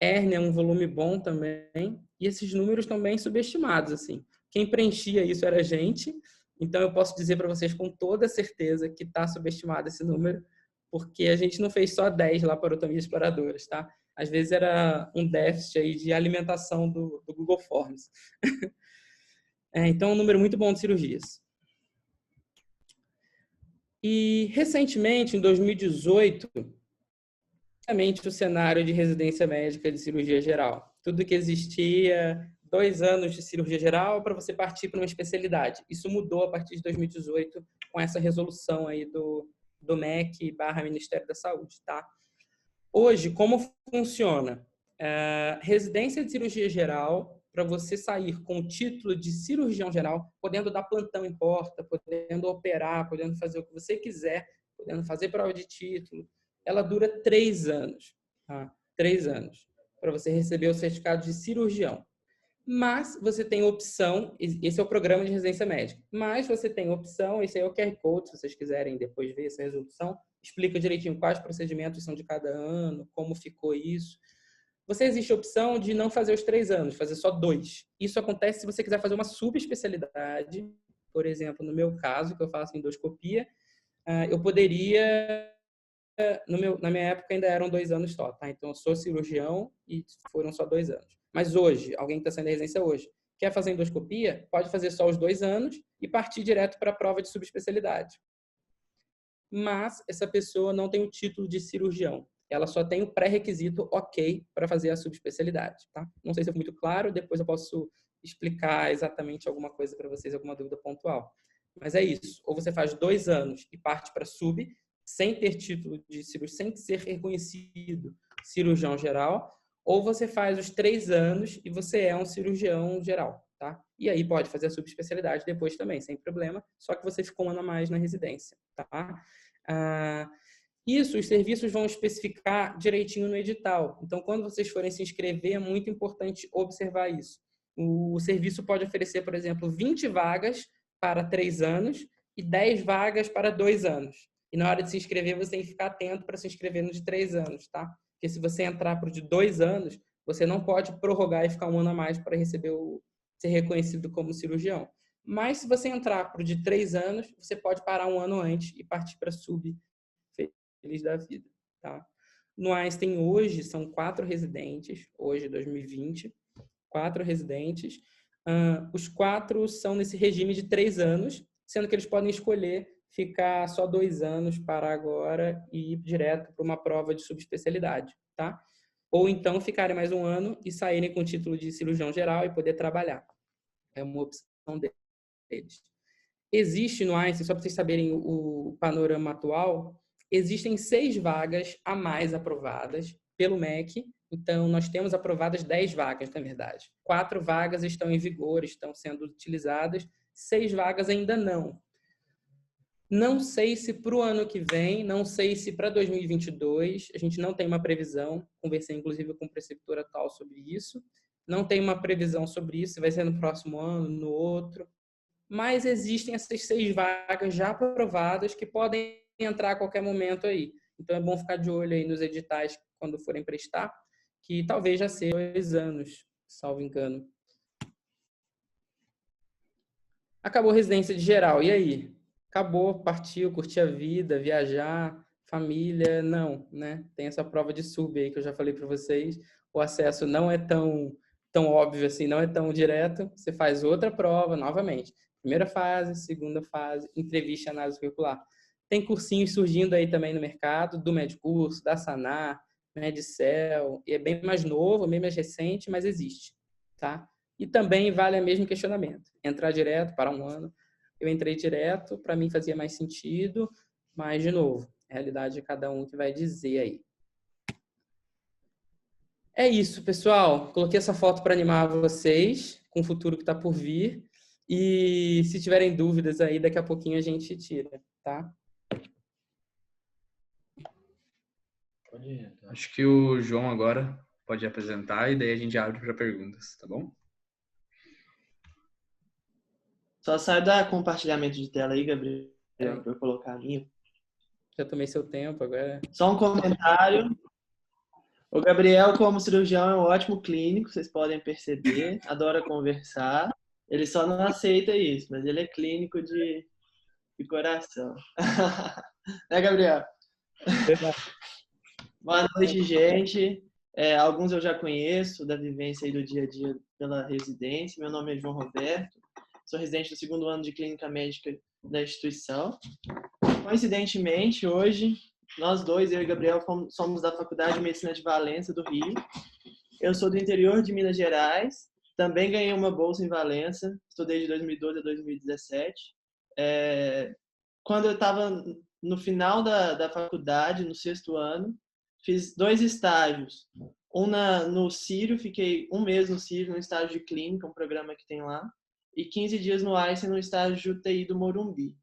Hérnia é um volume bom também. E esses números estão bem subestimados, assim. Quem preenchia isso era a gente. Então, eu posso dizer para vocês com toda certeza que está subestimado esse número, porque a gente não fez só 10 laparotomias exploradoras, tá? Às vezes era um déficit aí de alimentação do Google Forms. Então, é um número muito bom de cirurgias. E, recentemente, em 2018, o cenário de residência médica de cirurgia geral. Tudo que existia, 2 anos de cirurgia geral para você partir para uma especialidade. Isso mudou a partir de 2018 com essa resolução aí do MEC/Ministério da Saúde, tá? Hoje, como funciona? Residência de cirurgia geral, para você sair com o título de cirurgião geral, podendo dar plantão em porta, podendo operar, podendo fazer o que você quiser, podendo fazer prova de título, ela dura 3 anos. Tá? 3 anos, para você receber o certificado de cirurgião. Mas você tem opção, esse é o programa de residência médica, mas você tem opção, esse aí é o QR Code, se vocês quiserem depois ver essa resolução, explica direitinho quais procedimentos são de cada ano, como ficou isso. Você existe a opção de não fazer os 3 anos, fazer só 2. Isso acontece se você quiser fazer uma subespecialidade, por exemplo, no meu caso, que eu faço endoscopia, eu poderia, na minha época ainda eram 2 anos só, tá? Então eu sou cirurgião e foram só 2 anos. Mas hoje, alguém que está saindo da residência hoje, Quer fazer endoscopia? Pode fazer só os 2 anos e partir direto para a prova de subespecialidade. Mas essa pessoa não tem o título de cirurgião. Ela só tem o pré-requisito ok para fazer a subespecialidade, tá? Não sei se foi muito claro, depois eu posso explicar exatamente alguma coisa para vocês, alguma dúvida pontual. Mas é isso. Ou você faz 2 anos e parte para sub, sem ter título de cirurgião, sem ser reconhecido cirurgião geral, ou você faz os 3 anos e você é um cirurgião geral, tá? E aí pode fazer a subespecialidade depois também, sem problema, só que você ficou um ano a mais na residência, tá? Isso, os serviços vão especificar direitinho no edital. Então, quando vocês forem se inscrever, é muito importante observar isso. O serviço pode oferecer, por exemplo, 20 vagas para 3 anos e 10 vagas para 2 anos. E na hora de se inscrever, você tem que ficar atento para se inscrever no de 3 anos, tá? Porque se você entrar para o de 2 anos, você não pode prorrogar e ficar um ano a mais para ser reconhecido como cirurgião. Mas se você entrar para o de 3 anos, você pode parar um ano antes e partir para sub feliz da vida, tá? No Einstein hoje são 4 residentes, hoje 2020, 4 residentes. Os 4 são nesse regime de 3 anos, sendo que eles podem escolher ficar só 2 anos para agora e ir direto para uma prova de subespecialidade, tá? Ou então ficarem mais um ano e saírem com o título de cirurgião geral e poder trabalhar. É uma opção deles. Existe no Einstein, só para vocês saberem o panorama atual, existem 6 vagas a mais aprovadas pelo MEC. Então, nós temos aprovadas 10 vagas, na verdade. 4 vagas estão em vigor, estão sendo utilizadas. 6 vagas ainda não. Não sei se para o ano que vem, não sei se para 2022, a gente não tem uma previsão. Conversei, inclusive, com o preceptor atual sobre isso. Não tem uma previsão sobre isso, se vai ser no próximo ano, no outro. Mas existem essas 6 vagas já aprovadas que podem entrar a qualquer momento aí. Então é bom ficar de olho aí nos editais quando forem prestar, que talvez já seja 2 anos, salvo engano. Acabou a residência de geral, e aí? Acabou, partiu, curtir a vida, viajar, família, não, né? Tem essa prova de sub aí que eu já falei para vocês. O acesso não é tão óbvio assim, não é tão direto. Você faz outra prova novamente. Primeira fase, segunda fase, entrevista e análise curricular. Tem cursinhos surgindo aí também no mercado, do Medcurso, da Sanar, Medicel, e é bem mais novo, bem mais recente, mas existe, tá? E também vale o mesmo questionamento. Entrar direto para um ano. Eu entrei direto, para mim fazia mais sentido, mas, de novo, a realidade de cada um que vai dizer aí. É isso, pessoal. Coloquei essa foto para animar vocês com o futuro que está por vir. E se tiverem dúvidas aí, daqui a pouquinho a gente tira, tá? Acho que o João agora pode apresentar e daí a gente abre para perguntas, tá bom? Só sai da compartilhamento de tela aí, Gabriel, É. para eu colocar a minha. Já tomei seu tempo agora. Só um comentário. O Gabriel, como cirurgião, é um ótimo clínico, vocês podem perceber. Adora conversar. Ele só não aceita isso, mas ele é clínico de coração. Né, Gabriel? Boa noite, gente. Alguns eu já conheço da vivência aí do dia a dia pela residência. Meu nome é João Roberto. Sou residente do 2º ano de clínica médica da instituição. Coincidentemente, hoje, nós dois, eu e Gabriel, somos da Faculdade de Medicina de Valença, do Rio. Eu sou do interior de Minas Gerais. Também ganhei uma bolsa em Valença. Estudei de 2012 a 2017. Quando eu estava no final da faculdade, no 6º ano, fiz 2 estágios. Um no Sírio, fiquei 1 mês no Sírio, no estágio de clínica, um programa que tem lá. E 15 dias no Einstein, no estágio de UTI do Morumbi.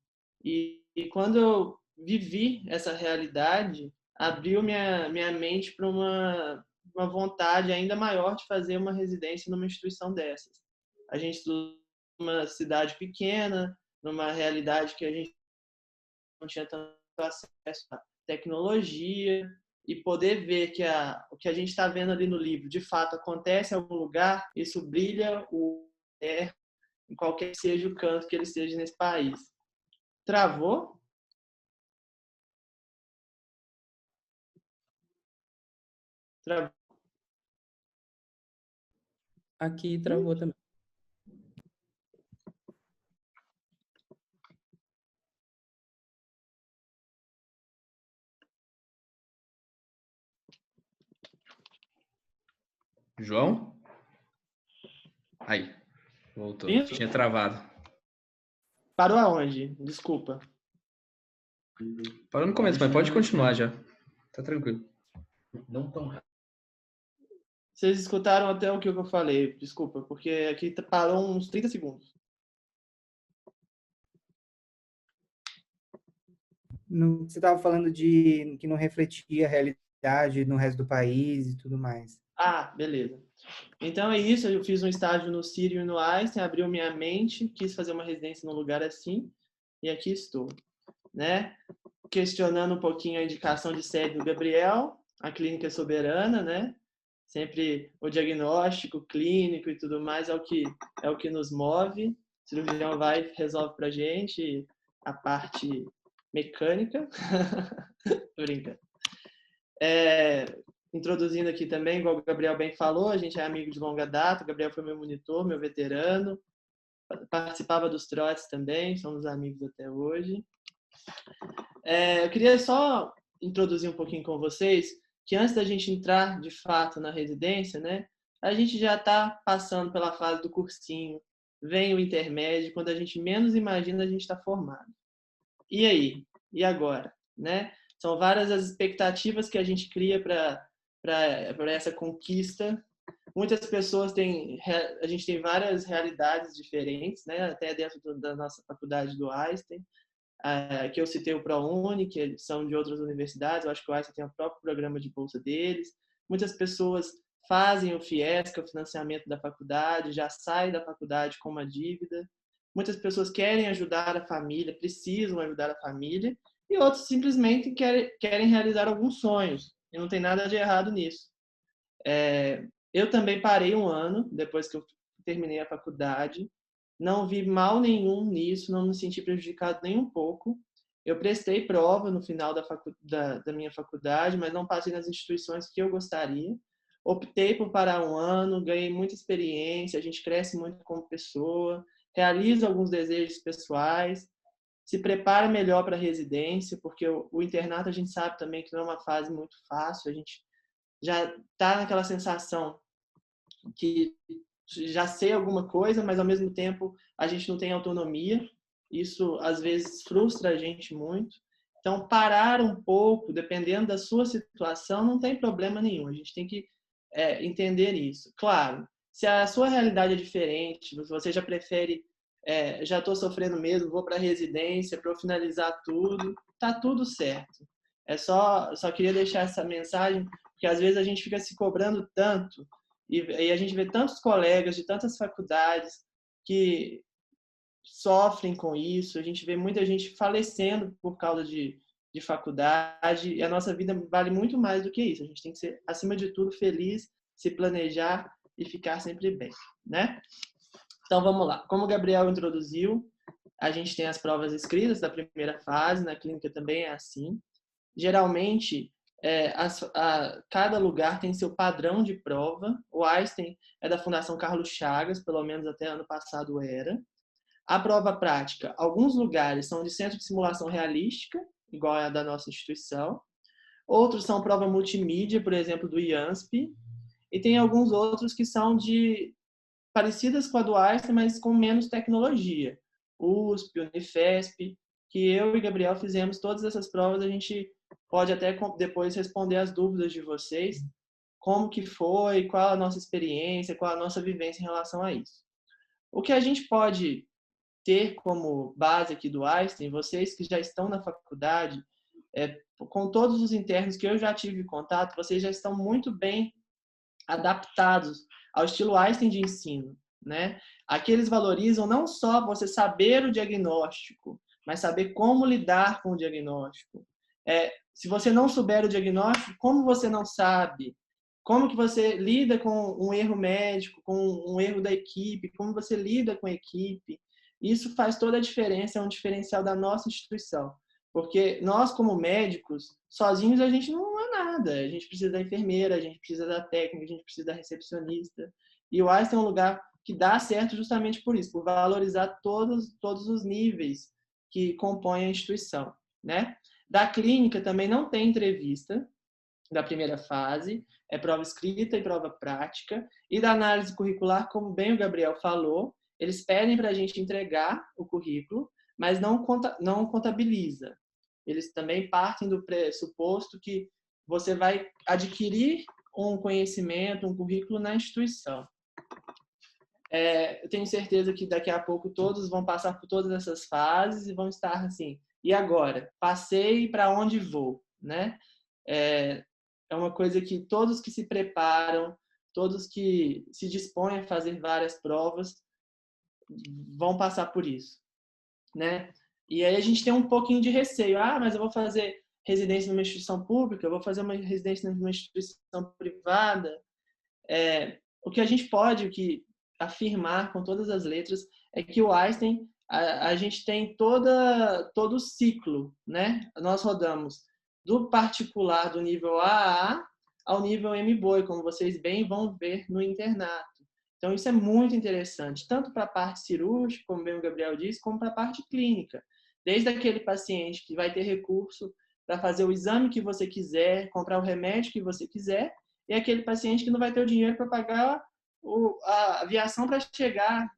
E quando eu vivi essa realidade, abriu minha mente para uma vontade ainda maior de fazer uma residência numa instituição dessas. A gente estuda numa cidade pequena, numa realidade que a gente não tinha tanto acesso à tecnologia, e poder ver que o que a gente está vendo ali no livro de fato acontece em algum lugar, isso brilha o olhar em qualquer que seja o canto que ele esteja nesse país. Travou? Aqui travou também. João? Aí, voltou. Isso? Tinha travado. Parou aonde? Desculpa. Parou no começo, mas pode continuar já. Tá tranquilo. Não tão rápido. Vocês escutaram até o que eu falei, desculpa, porque aqui parou uns 30 segundos. Você estava falando de que não refletia a realidade no resto do país e tudo mais. Ah, beleza. Então é isso, eu fiz um estágio no Sírio e no Einstein, abriu minha mente, quis fazer uma residência num lugar assim, e aqui estou, né? Questionando um pouquinho a indicação de sede do Gabriel, a clínica soberana, né? Sempre o diagnóstico clínico e tudo mais é o que nos move. O cirurgião vai e resolve pra gente a parte mecânica. Tô brincando. Introduzindo aqui também, igual o Gabriel bem falou, a gente é amigo de longa data, o Gabriel foi meu monitor, meu veterano, participava dos trotes também, somos amigos até hoje. Eu queria só introduzir um pouquinho com vocês, que antes da gente entrar de fato na residência, né, a gente já está passando pela fase do cursinho, vem o intermédio, quando a gente menos imagina a gente está formado. E aí? E agora? Né? São várias as expectativas que a gente cria para essa conquista. Muitas pessoas a gente tem várias realidades diferentes, né? Até dentro da nossa faculdade do Einstein, que eu citei o ProUni, que são de outras universidades, eu acho que o Einstein tem o próprio programa de bolsa deles. Muitas pessoas fazem o FIES, que é o financiamento da faculdade, já saem da faculdade com uma dívida. Muitas pessoas querem ajudar a família, precisam ajudar a família, e outros simplesmente querem realizar alguns sonhos, e não tem nada de errado nisso. Eu também parei um ano, depois que eu terminei a faculdade, não vi mal nenhum nisso, não me senti prejudicado nem um pouco. Eu prestei prova no final da minha faculdade, mas não passei nas instituições que eu gostaria. Optei por parar um ano, ganhei muita experiência, a gente cresce muito como pessoa, realiza alguns desejos pessoais, se prepara melhor para a residência, porque o internato a gente sabe também que não é uma fase muito fácil, a gente já está naquela sensação que já sei alguma coisa, mas ao mesmo tempo a gente não tem autonomia. Isso às vezes frustra a gente muito. Então, parar um pouco, dependendo da sua situação, não tem problema nenhum. A gente tem que entender isso. Claro, se a sua realidade é diferente, você já prefere, já estou sofrendo mesmo, vou para a residência para eu finalizar tudo, tá tudo certo. Só queria deixar essa mensagem, porque às vezes a gente fica se cobrando tanto, e a gente vê tantos colegas de tantas faculdades que sofrem com isso, a gente vê muita gente falecendo por causa de faculdade, e a nossa vida vale muito mais do que isso. A gente tem que ser, acima de tudo, feliz, se planejar e ficar sempre bem, né? Então, vamos lá. Como o Gabriel introduziu, a gente tem as provas escritas da primeira fase, na clínica também é assim. Geralmente, cada lugar tem seu padrão de prova. O Einstein é da Fundação Carlos Chagas, pelo menos até ano passado era. A prova prática, alguns lugares são de centro de simulação realística, igual a da nossa instituição. Outros são prova multimídia, por exemplo, do IANSP. E tem alguns outros que são parecidas com a do Einstein, mas com menos tecnologia. USP, Unifesp, que eu e Gabriel fizemos todas essas provas. A gente pode até depois responder as dúvidas de vocês, como que foi, qual a nossa experiência, qual a nossa vivência em relação a isso. O que a gente pode ter como base aqui do Einstein, vocês que já estão na faculdade, com todos os internos que eu já tive contato, vocês já estão muito bem adaptados ao estilo Einstein de ensino, né? Aqui eles valorizam não só você saber o diagnóstico, mas saber como lidar com o diagnóstico. Se você não souber o diagnóstico, como você não sabe? Como que você lida com um erro médico, com um erro da equipe? Como você lida com a equipe? Isso faz toda a diferença, é um diferencial da nossa instituição. Porque nós, como médicos, sozinhos a gente não é nada. A gente precisa da enfermeira, a gente precisa da técnica, a gente precisa da recepcionista. E o Einstein é um lugar que dá certo justamente por isso, por valorizar todos os níveis que compõem a instituição, né? Da clínica também não tem entrevista. da primeira fase, é prova escrita e prova prática, e da análise curricular, como bem o Gabriel falou, eles pedem para a gente entregar o currículo, mas não contabiliza. Eles também partem do pressuposto que você vai adquirir um conhecimento, um currículo na instituição. Eu tenho certeza que daqui a pouco todos vão passar por todas essas fases e vão estar assim, e agora? Passei, para onde vou? Né? É uma coisa que todos que se preparam, todos que se dispõem a fazer várias provas, vão passar por isso. Né? E aí a gente tem um pouquinho de receio. Mas eu vou fazer residência numa instituição pública, eu vou fazer uma residência numa instituição privada. O que a gente pode afirmar com todas as letras é que o Einstein, a gente tem todo o ciclo, né? Nós rodamos do particular do nível AA ao nível MBOE, como vocês bem vão ver no internato. Então, isso é muito interessante, tanto para a parte cirúrgica, como bem o Gabriel disse, como para a parte clínica. Desde aquele paciente que vai ter recurso para fazer o exame que você quiser, comprar o remédio que você quiser, e aquele paciente que não vai ter o dinheiro para pagar a aviação para chegar...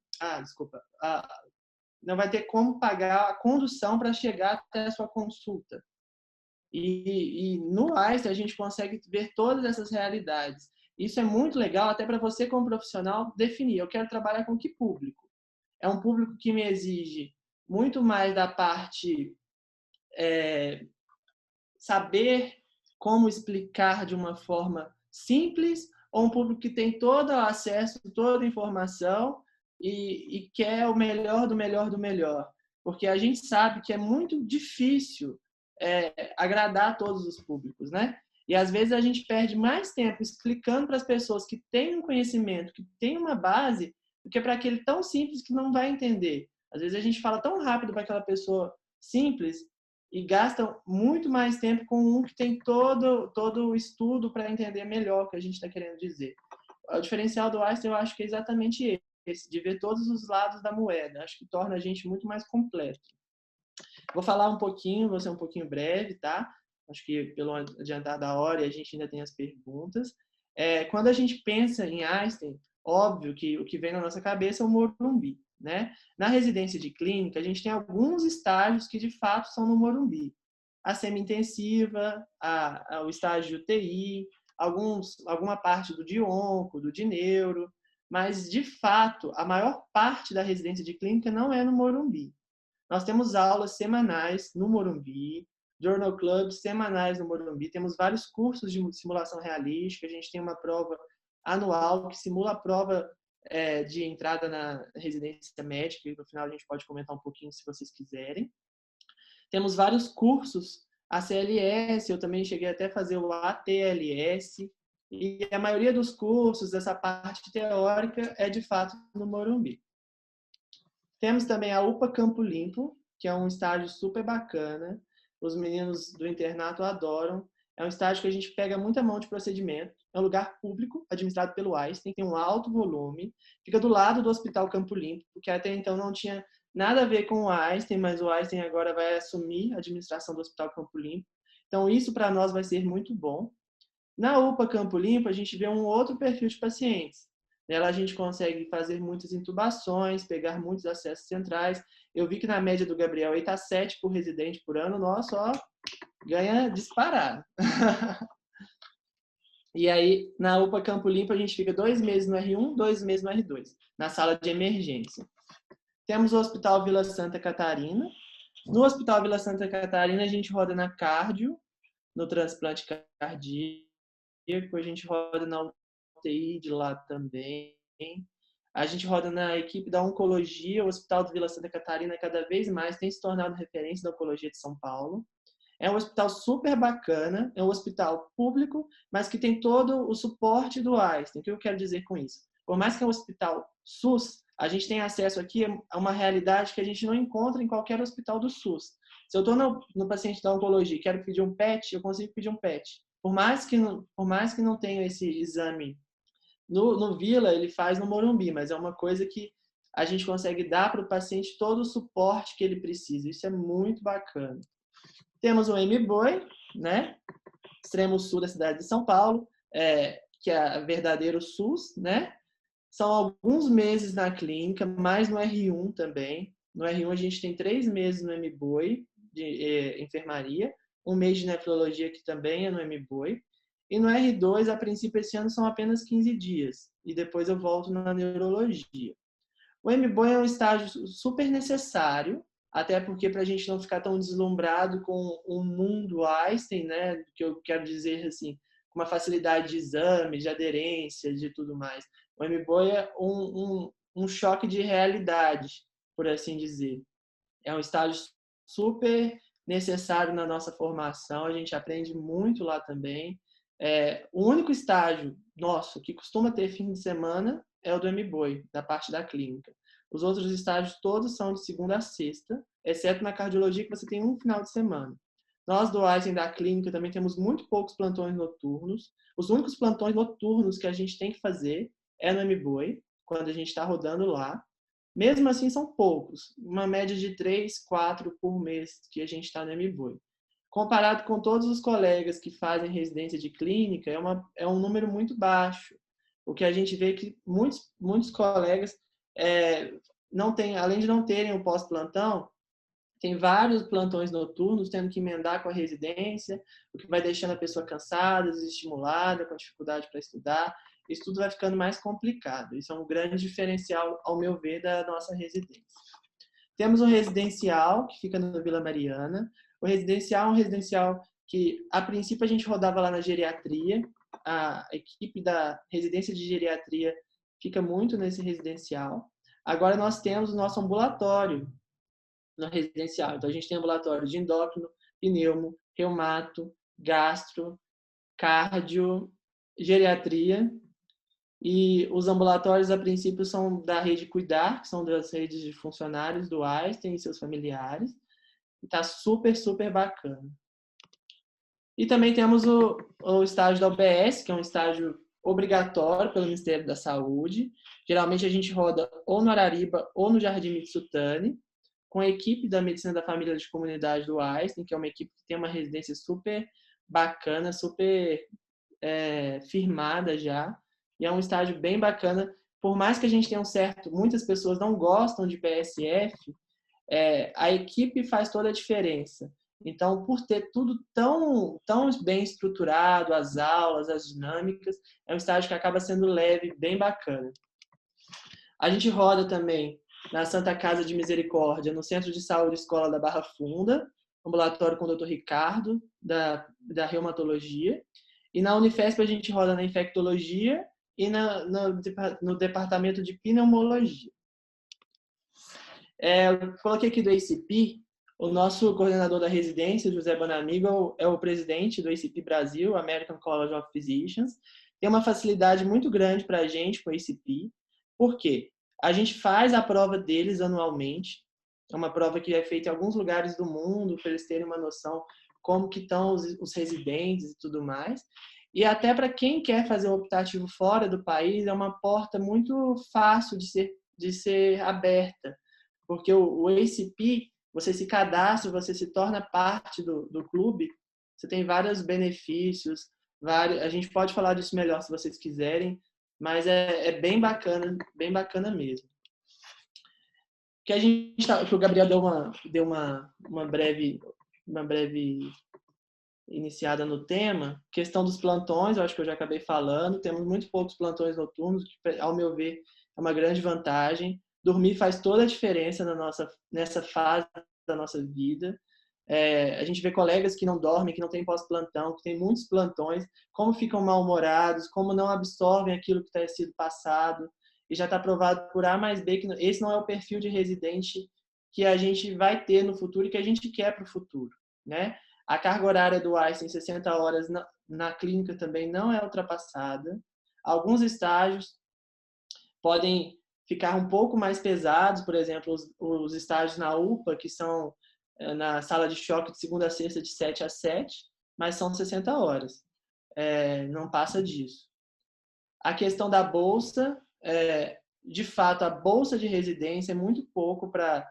não vai ter como pagar a condução para chegar até a sua consulta. E no Einstein a gente consegue ver todas essas realidades. Isso é muito legal até para você como profissional definir, eu quero trabalhar com que público? É um público que me exige muito mais da parte saber como explicar de uma forma simples, ou um público que tem todo o acesso, toda a informação e quer o melhor do melhor do melhor? Porque a gente sabe que é muito difícil agradar a todos os públicos, né? E às vezes a gente perde mais tempo explicando para as pessoas que têm um conhecimento, que têm uma base, do que para aquele tão simples que não vai entender. Às vezes a gente fala tão rápido para aquela pessoa simples e gasta muito mais tempo com um que tem todo o estudo para entender melhor o que a gente está querendo dizer. O diferencial do Einstein eu acho que é exatamente esse, de ver todos os lados da moeda. Acho que torna a gente muito mais completo. Vou falar um pouquinho, vou ser um pouquinho breve, tá? Acho que pelo adiantar da hora a gente ainda tem as perguntas. Quando a gente pensa em Einstein, óbvio que o que vem na nossa cabeça é o Morumbi, né? Na residência de clínica, a gente tem alguns estágios que de fato são no Morumbi. A semi-intensiva, o estágio de UTI, alguma parte do de onco, do de neuro, mas de fato a maior parte da residência de clínica não é no Morumbi. Nós temos aulas semanais no Morumbi, journal clubs semanais no Morumbi, temos vários cursos de simulação realística, a gente tem uma prova anual que simula a prova de entrada na residência médica, e no final a gente pode comentar um pouquinho se vocês quiserem. Temos vários cursos, a CLS, eu também cheguei até a fazer o ATLS, e a maioria dos cursos, essa parte teórica, é de fato no Morumbi. Temos também a UPA Campo Limpo, que é um estágio super bacana. Os meninos do internato adoram. É um estágio que a gente pega muita mão de procedimento. É um lugar público, administrado pelo Einstein, tem um alto volume. Fica do lado do Hospital Campo Limpo, que até então não tinha nada a ver com o Einstein, mas o Einstein agora vai assumir a administração do Hospital Campo Limpo. Então, isso para nós vai ser muito bom. Na UPA Campo Limpo, a gente vê um outro perfil de pacientes. Nela a gente consegue fazer muitas intubações, pegar muitos acessos centrais. Eu vi que na média do Gabriel aí está 7 por residente por ano. Nossa, ó, ganha disparado. E aí, na UPA Campo Limpo, a gente fica 2 meses no R1, 2 meses no R2, na sala de emergência. Temos o Hospital Vila Santa Catarina. No Hospital Vila Santa Catarina, a gente roda na cardio, no transplante cardíaco, a gente roda na UTI de lá também. A gente roda na equipe da oncologia. O Hospital do Vila Santa Catarina cada vez mais tem se tornado referência da oncologia de São Paulo. É um hospital super bacana, é um hospital público, mas que tem todo o suporte do Einstein. O que eu quero dizer com isso? Por mais que é um hospital SUS, a gente tem acesso aqui a uma realidade que a gente não encontra em qualquer hospital do SUS. Se eu estou no paciente da oncologia e quero pedir um PET, eu consigo pedir um PET. Por mais que não tenha esse exame no Vila, ele faz no Morumbi, mas é uma coisa que a gente consegue dar para o paciente todo o suporte que ele precisa. Isso é muito bacana. Temos o MBOE, né? extremo sul da cidade de São Paulo, que é o verdadeiro SUS, né? São alguns meses na clínica, mais no R1 também. No R1 a gente tem 3 meses no MBOI, de enfermaria, 1 mês de nefrologia, que também é no MBOI. E no R2, a princípio, esse ano são apenas 15 dias. E depois eu volto na neurologia. O MBOI é um estágio super necessário, até porque para a gente não ficar tão deslumbrado com o mundo Einstein, né? Que eu quero dizer assim, com uma facilidade de exame, de aderência, de tudo mais. O MBOI é um choque de realidade, por assim dizer. É um estágio super necessário na nossa formação, a gente aprende muito lá também. O único estágio nosso que costuma ter fim de semana é o do MBOI, da parte da clínica. Os outros estágios todos são de segunda a sexta, exceto na cardiologia, que você tem um final de semana. Nós do Einstein da clínica também temos muito poucos plantões noturnos. Os únicos plantões noturnos que a gente tem que fazer é no MBOI, quando a gente está rodando lá. Mesmo assim, são poucos. Uma média de 3, 4 por mês que a gente está no MBOI. Comparado com todos os colegas que fazem residência de clínica, é um número muito baixo. O que a gente vê é que muitos colegas não têm, além de não terem o pós-plantão, tem vários plantões noturnos, tendo que emendar com a residência, o que vai deixando a pessoa cansada, desestimulada, com dificuldade para estudar. Isso tudo vai ficando mais complicado. Isso é um grande diferencial, ao meu ver, da nossa residência. Temos um residencial, que fica na Vila Mariana. O residencial é um residencial que, a princípio, a gente rodava lá na geriatria. A equipe da residência de geriatria fica muito nesse residencial. Agora nós temos o nosso ambulatório no residencial. Então, a gente tem ambulatório de endócrino, pneumo, reumato, gastro, cardio, geriatria. E os ambulatórios, a princípio, são da rede Cuidar, que são das redes de funcionários do Einstein e seus familiares. Está super, super bacana. E também temos o estágio da UBS, que é um estágio obrigatório pelo Ministério da Saúde. Geralmente a gente roda ou no Arariba ou no Jardim Mitsutani, com a equipe da Medicina da Família de Comunidade do Einstein, que é uma equipe que tem uma residência super bacana, super firmada já. E é um estágio bem bacana. Por mais que a gente tenha muitas pessoas não gostam de PSF, a equipe faz toda a diferença. Então, por ter tudo tão bem estruturado, as aulas, as dinâmicas, é um estágio que acaba sendo leve, bem bacana. A gente roda também na Santa Casa de Misericórdia, no Centro de Saúde Escola da Barra Funda, ambulatório com o Dr. Ricardo, da reumatologia. E na Unifesp a gente roda na infectologia e no departamento de pneumologia. Eu coloquei aqui do ACP, o nosso coordenador da residência, José Bonamigo, é o presidente do ACP Brasil, American College of Physicians. Tem uma facilidade muito grande para a gente com o ACP. Por quê? A gente faz a prova deles anualmente. É uma prova que é feita em alguns lugares do mundo, para eles terem uma noção como que estão os residentes e tudo mais. E até para quem quer fazer um optativo fora do país, é uma porta muito fácil de ser aberta. Porque o ACP, você se cadastra, você se torna parte do clube, você tem vários benefícios, a gente pode falar disso melhor se vocês quiserem, mas é bem bacana mesmo. Que o Gabriel deu uma breve iniciada no tema, questão dos plantões, eu acho que eu já acabei falando, temos muito poucos plantões noturnos, que, ao meu ver, é uma grande vantagem. Dormir faz toda a diferença nessa fase da nossa vida. A gente vê colegas que não dormem, que não têm pós-plantão, que têm muitos plantões, como ficam mal-humorados, como não absorvem aquilo que está sido passado. E já está provado por A mais B que esse não é o perfil de residente que a gente vai ter no futuro e que a gente quer para o futuro, né? A carga horária do Einstein, 60 horas na clínica também não é ultrapassada. Alguns estágios podem ficar um pouco mais pesados, por exemplo, os estágios na UPA, que são na sala de choque de segunda a sexta de 7 a 7, mas são 60 horas. Não passa disso. A questão da bolsa, de fato, a bolsa de residência é muito pouco para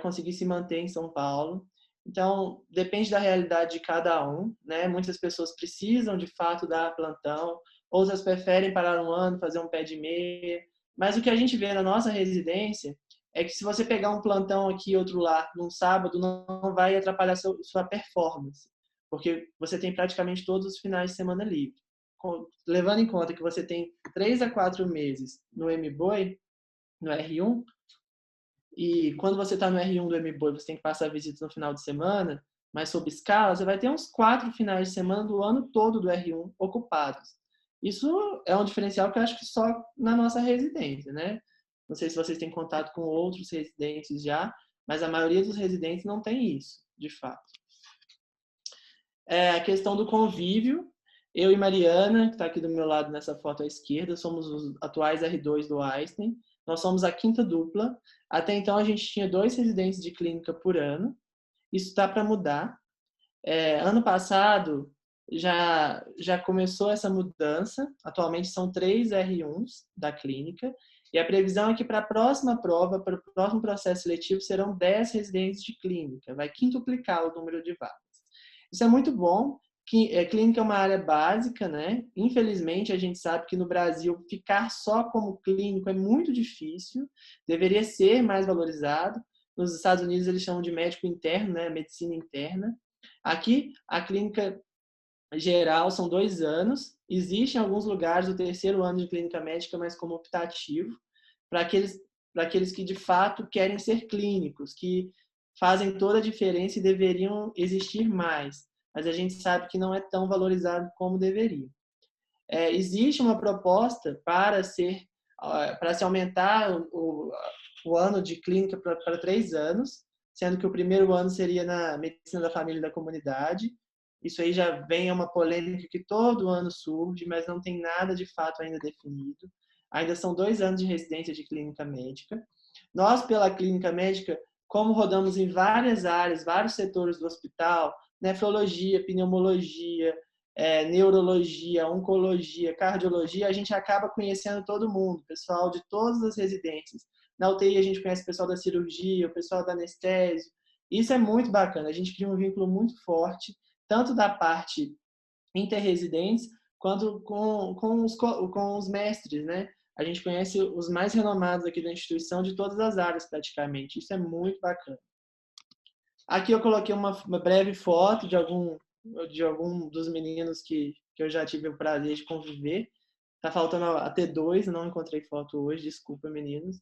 conseguir se manter em São Paulo. Então, depende da realidade de cada um, né? Muitas pessoas precisam, de fato, dar plantão, outras preferem parar um ano, fazer um pé de meia. Mas o que a gente vê na nossa residência é que se você pegar um plantão aqui e outro lá, num sábado, não vai atrapalhar sua performance, porque você tem praticamente todos os finais de semana livre. Levando em conta que você tem 3 a 4 meses no MBOI, no R1, e quando você está no R1 do MBOI, você tem que passar visitas no final de semana, mas sob escala, você vai ter uns 4 finais de semana do ano todo do R1 ocupados. Isso é um diferencial que eu acho que só na nossa residência, né? Não sei se vocês têm contato com outros residentes já, mas a maioria dos residentes não tem isso, de fato. A questão do convívio. Eu e Mariana, que está aqui do meu lado nessa foto à esquerda, somos os atuais R2 do Einstein. Nós somos a 5ª dupla. Até então, a gente tinha 2 residentes de clínica por ano. Isso está para mudar. Ano passado, já começou essa mudança. Atualmente, são 3 R1s da clínica. E a previsão é que para a próxima prova, para o próximo processo seletivo, serão 10 residentes de clínica. Vai quintuplicar o número de vagas. Isso é muito bom. Clínica é uma área básica, né? Infelizmente, a gente sabe que no Brasil ficar só como clínico é muito difícil, deveria ser mais valorizado. Nos Estados Unidos, eles chamam de médico interno, né? Medicina interna. Aqui, a clínica geral são 2 anos. Existe em alguns lugares o 3º ano de clínica médica, mas como optativo, para aqueles que de fato querem ser clínicos, que fazem toda a diferença e deveriam existir mais. Mas a gente sabe que não é tão valorizado como deveria. Existe uma proposta para se aumentar o ano de clínica para 3 anos, sendo que o primeiro ano seria na medicina da família e da comunidade. Isso aí já vem uma polêmica que todo ano surge, mas não tem nada de fato ainda definido. Ainda são 2 anos de residência de clínica médica. Nós, pela clínica médica, como rodamos em várias áreas, vários setores do hospital, nefrologia, pneumologia, neurologia, oncologia, cardiologia, a gente acaba conhecendo todo mundo, pessoal de todas as residências. Na UTI a gente conhece o pessoal da cirurgia, o pessoal da anestésio. Isso é muito bacana, a gente cria um vínculo muito forte, tanto da parte interresidentes, quanto com os mestres, né? A gente conhece os mais renomados aqui da instituição de todas as áreas, praticamente. Isso é muito bacana. Aqui eu coloquei uma breve foto de algum dos meninos que eu já tive o prazer de conviver. Tá faltando a T2, não encontrei foto hoje, desculpa, meninos.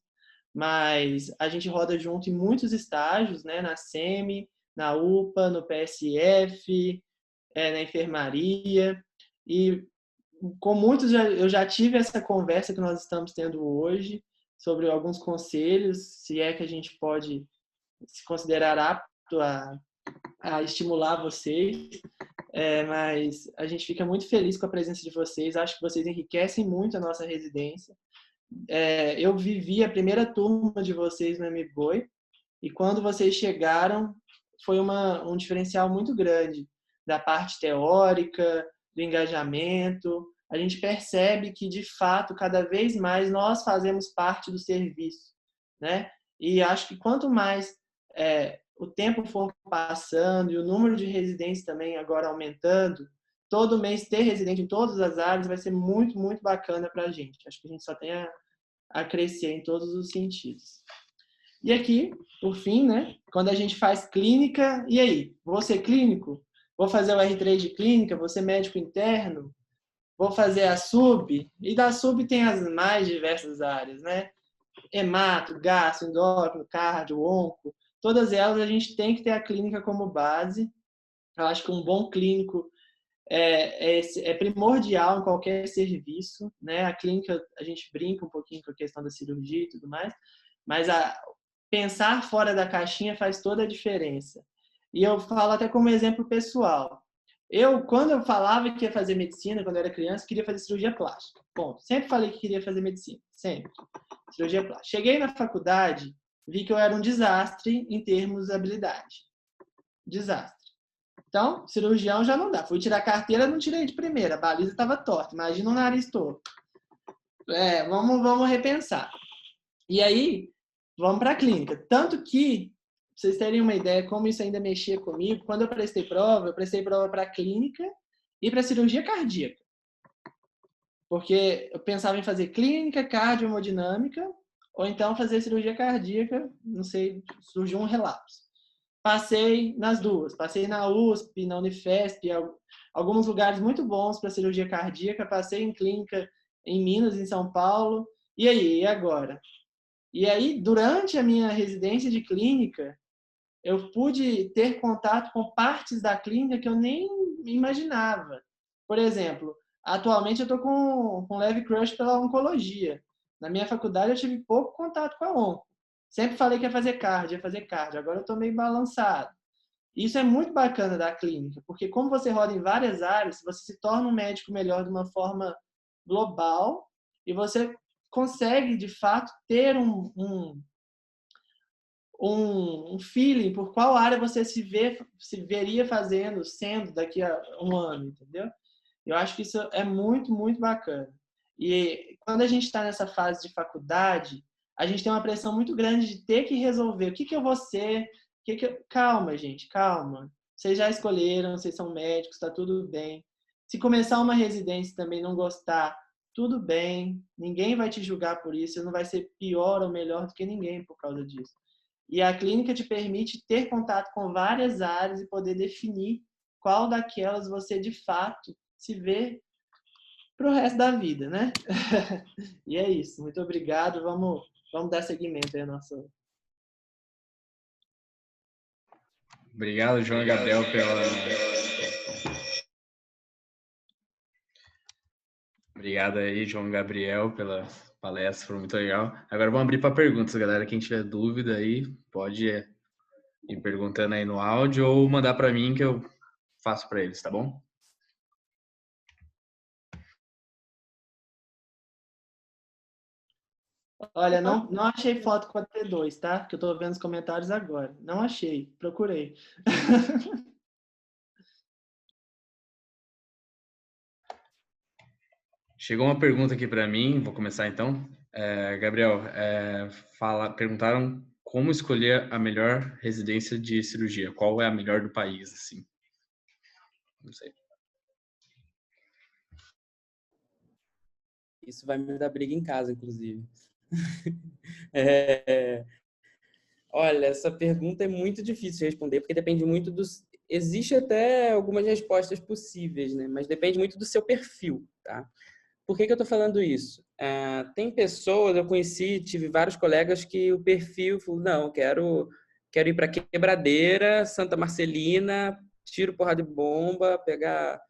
Mas a gente roda junto em muitos estágios, né? Na SEMI, na UPA, no PSF, na enfermaria. E com muitos eu já tive essa conversa que nós estamos tendo hoje sobre alguns conselhos, se é que a gente pode se considerar apto a estimular vocês, mas a gente fica muito feliz com a presença de vocês, acho que vocês enriquecem muito a nossa residência. Eu vivi a primeira turma de vocês no MBOI e quando vocês chegaram foi um diferencial muito grande da parte teórica, do engajamento. A gente percebe que, de fato, cada vez mais nós fazemos parte do serviço, né? E acho que quanto mais o tempo for passando e o número de residentes também agora aumentando, todo mês ter residente em todas as áreas vai ser muito, muito bacana para a gente. Acho que a gente só tem a crescer em todos os sentidos. E aqui, por fim, né? Quando a gente faz clínica, e aí? Vou ser clínico? Vou fazer o R3 de clínica? Vou ser médico interno? Vou fazer a sub? E da sub tem as mais diversas áreas, né? Hemato, gastro, endócrino, cardio, onco. Todas elas a gente tem que ter a clínica como base. Eu acho que um bom clínico é primordial em qualquer serviço, né? A clínica, a gente brinca um pouquinho com a questão da cirurgia e tudo mais, mas pensar fora da caixinha faz toda a diferença. E eu falo até como exemplo pessoal. Quando eu falava que ia fazer medicina, quando eu era criança, queria fazer cirurgia plástica. Ponto. Sempre falei que queria fazer medicina. Sempre. Cirurgia plástica. Cheguei na faculdade, vi que eu era um desastre em termos de habilidade. Desastre. Então, cirurgião já não dá. Fui tirar a carteira, não tirei de primeira. A baliza estava torta. Imagina o nariz torto. Vamos repensar. E aí, vamos para a clínica. Tanto que vocês terem uma ideia como isso ainda mexia comigo, quando eu prestei prova para clínica e para cirurgia cardíaca. Porque eu pensava em fazer clínica, cardio-hemodinâmica, ou então fazer cirurgia cardíaca, não sei, surgiu um relapso. Passei nas duas, passei na USP, na Unifesp, alguns lugares muito bons para cirurgia cardíaca, passei em clínica em Minas, em São Paulo, e aí, e agora? E aí, durante a minha residência de clínica, eu pude ter contato com partes da clínica que eu nem imaginava. Por exemplo, atualmente eu estou com leve crush pela oncologia. Na minha faculdade eu tive pouco contato com a onco. Sempre falei que ia fazer cardio, Agora eu estou meio balançado. Isso é muito bacana da clínica, porque como você roda em várias áreas, você se torna um médico melhor de uma forma global e você consegue, de fato, ter um feeling por qual área você se veria fazendo, sendo daqui a um ano, entendeu? Eu acho que isso é muito, muito bacana. E quando a gente está nessa fase de faculdade, a gente tem uma pressão muito grande de ter que resolver o que eu vou ser, Calma, gente, calma. Vocês já escolheram, vocês são médicos, está tudo bem. Se começar uma residência e também não gostar, tudo bem. Ninguém vai te julgar por isso, você não vai ser pior ou melhor do que ninguém por causa disso. E a clínica te permite ter contato com várias áreas e poder definir qual daquelas você de fato se vê para o resto da vida, né? E é isso. Muito obrigado. Vamos dar seguimento aí à nossa. Obrigado, João e Gabriel, Obrigado aí, João e Gabriel, pela palestra, foi muito legal. Agora vamos abrir para perguntas, galera. Quem tiver dúvida aí, pode ir perguntando aí no áudio ou mandar para mim que eu faço para eles, tá bom? Olha, não achei foto com a T2, tá? Que eu tô vendo os comentários agora. Não achei, procurei. Chegou uma pergunta aqui para mim, vou começar então. Gabriel, perguntaram como escolher a melhor residência de cirurgia. Qual é a melhor do país, assim? Não sei. Isso vai me dar briga em casa, inclusive. Olha, essa pergunta é muito difícil de responder, porque depende muito dos... Existe até algumas respostas possíveis, né? Mas depende muito do seu perfil, tá? Por que eu estou falando isso? Tem pessoas, eu conheci, tive vários colegas que o perfil falou, não, quero ir para Quebradeira, Santa Marcelina, tiro, porrada de bomba, pegar...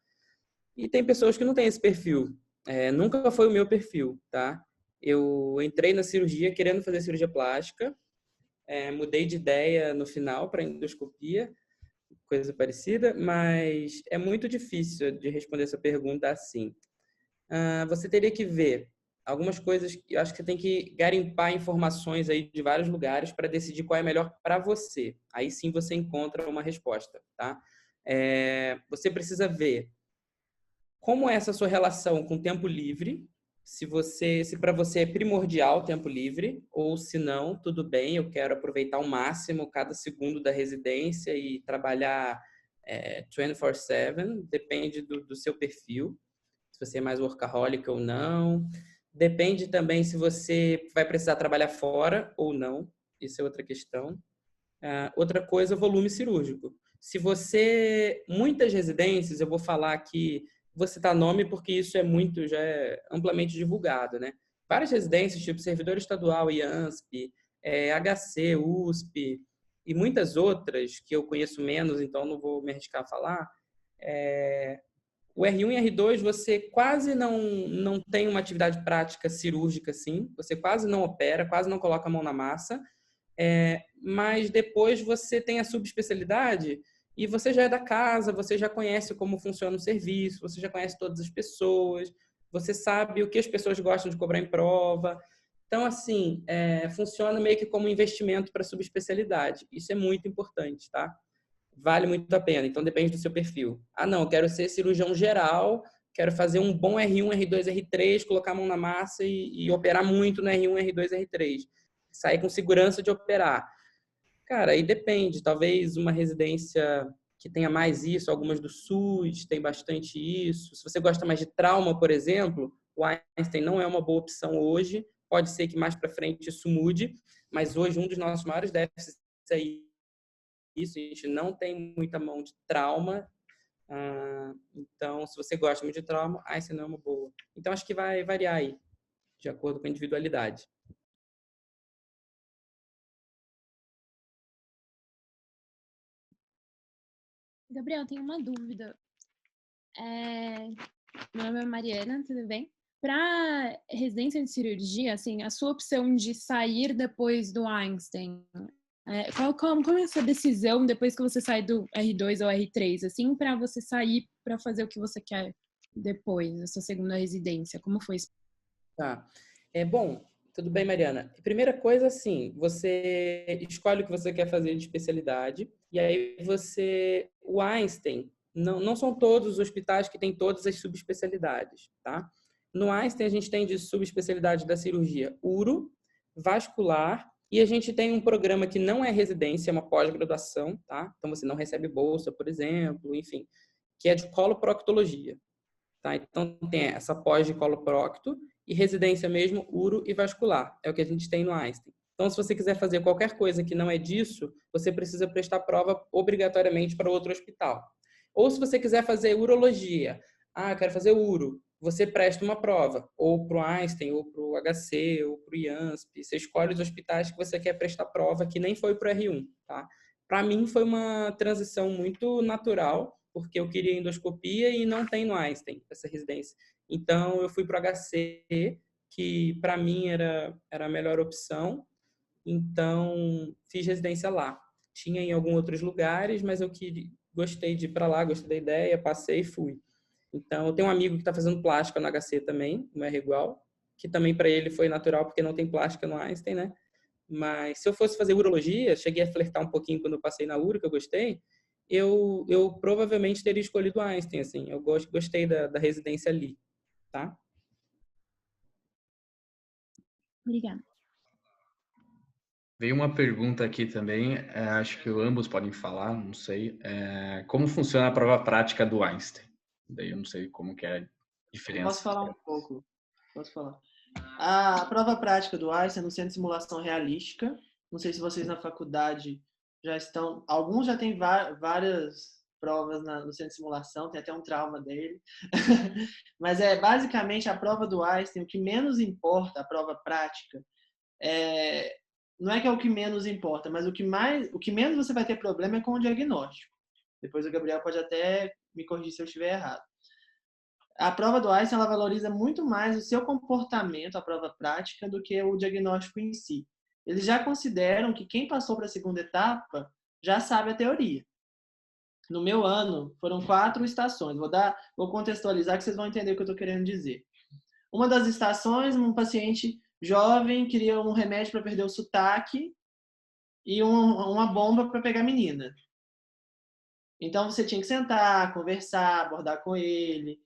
E tem pessoas que não têm esse perfil. Nunca foi o meu perfil, tá? Eu entrei na cirurgia querendo fazer cirurgia plástica, mudei de ideia no final para endoscopia, coisa parecida, mas é muito difícil de responder essa pergunta assim. Você teria que ver algumas coisas que eu acho que você tem que garimpar informações aí de vários lugares para decidir qual é melhor para você. Aí sim você encontra uma resposta, tá? Você precisa ver como é essa sua relação com o tempo livre, se para você é primordial o tempo livre, ou se não, tudo bem, eu quero aproveitar ao máximo cada segundo da residência e trabalhar 24/7, depende do seu perfil, se você é mais workaholic ou não. Depende também se você vai precisar trabalhar fora ou não, isso é outra questão. Outra coisa, volume cirúrgico. Se você... Muitas residências, eu vou falar aqui, vou citar nome porque isso já é amplamente divulgado, né? Várias residências, tipo Servidor Estadual, IANSP, HC, USP e muitas outras que eu conheço menos, então não vou me arriscar a falar. O R1 e R2 você quase não tem uma atividade prática cirúrgica assim, você quase não opera, quase não coloca a mão na massa, mas depois você tem a subespecialidade e você já é da casa, você já conhece como funciona o serviço, você já conhece todas as pessoas, você sabe o que as pessoas gostam de cobrar em prova. Então, assim, funciona meio que como investimento para subespecialidade. Isso é muito importante, tá? Vale muito a pena. Então, depende do seu perfil. Não, eu quero ser cirurgião geral, quero fazer um bom R1, R2, R3, colocar a mão na massa e operar muito no R1, R2, R3. Sair com segurança de operar. Cara, aí depende. Talvez uma residência que tenha mais isso, algumas do SUS tem bastante isso. Se você gosta mais de trauma, por exemplo, o Einstein não é uma boa opção hoje. Pode ser que mais para frente isso mude, mas hoje um dos nossos maiores déficits é isso. A gente não tem muita mão de trauma. Então, se você gosta muito de trauma, Einstein não é uma boa. Então, acho que vai variar aí, de acordo com a individualidade. Gabriel, tenho uma dúvida. Meu nome é Mariana, tudo bem? Para residência de cirurgia, assim, a sua opção de sair depois do Einstein, como é essa decisão depois que você sai do R2 ou R3, assim, para você sair para fazer o que você quer depois, na sua segunda residência? Como foi isso? Tá. Bom, tudo bem, Mariana? Primeira coisa, assim, você escolhe o que você quer fazer de especialidade e aí o Einstein, não são todos os hospitais que têm todas as subespecialidades, tá? No Einstein, a gente tem de subespecialidade da cirurgia uro, vascular, e a gente tem um programa que não é residência, é uma pós-graduação, tá? Então, você não recebe bolsa, por exemplo, enfim, que é de coloproctologia, tá? Então, tem essa pós de coloprocto e residência mesmo, uro e vascular. É o que a gente tem no Einstein. Então, se você quiser fazer qualquer coisa que não é disso, você precisa prestar prova obrigatoriamente para outro hospital. Ou se você quiser fazer urologia, eu quero fazer uro, você presta uma prova, ou para o Einstein, ou para o HC, ou para o IANSP. Você escolhe os hospitais que você quer prestar prova, que nem foi para o R1, tá? Para mim, foi uma transição muito natural, porque eu queria endoscopia e não tem no Einstein essa residência. Então, eu fui para o HC, que para mim era a melhor opção. Então, fiz residência lá. Tinha em alguns outros lugares, mas gostei de ir para lá, gostei da ideia, passei e fui. Então, eu tenho um amigo que está fazendo plástica no HC também, no R igual, que também para ele foi natural, porque não tem plástica no Einstein, né? Mas se eu fosse fazer urologia, cheguei a flertar um pouquinho quando eu passei na uro, que eu gostei, eu provavelmente teria escolhido Einstein, assim. Eu gostei da residência ali, tá? Obrigada. Veio uma pergunta aqui também, acho que ambos podem falar, não sei. Como funciona a prova prática do Einstein? Daí eu não sei como que é a diferença. Posso falar um pouco? Posso falar. A prova prática do Einstein é no Centro de Simulação Realística. Não sei se vocês na faculdade já estão... Alguns já têm várias provas no Centro de Simulação, tem até um trauma dele. Mas basicamente a prova do Einstein, o que menos importa, a prova prática, não é que é o que menos importa, mas o que menos você vai ter problema é com o diagnóstico. Depois o Gabriel pode até me corrigir se eu estiver errado. A prova do Einstein ela valoriza muito mais o seu comportamento, a prova prática, do que o diagnóstico em si. Eles já consideram que quem passou para a segunda etapa já sabe a teoria. No meu ano, foram 4 estações. Vou contextualizar que vocês vão entender o que eu estou querendo dizer. Uma das estações, um paciente jovem queria um remédio para perder o sotaque e uma bomba para pegar a menina. Então, você tinha que sentar, conversar, abordar com ele,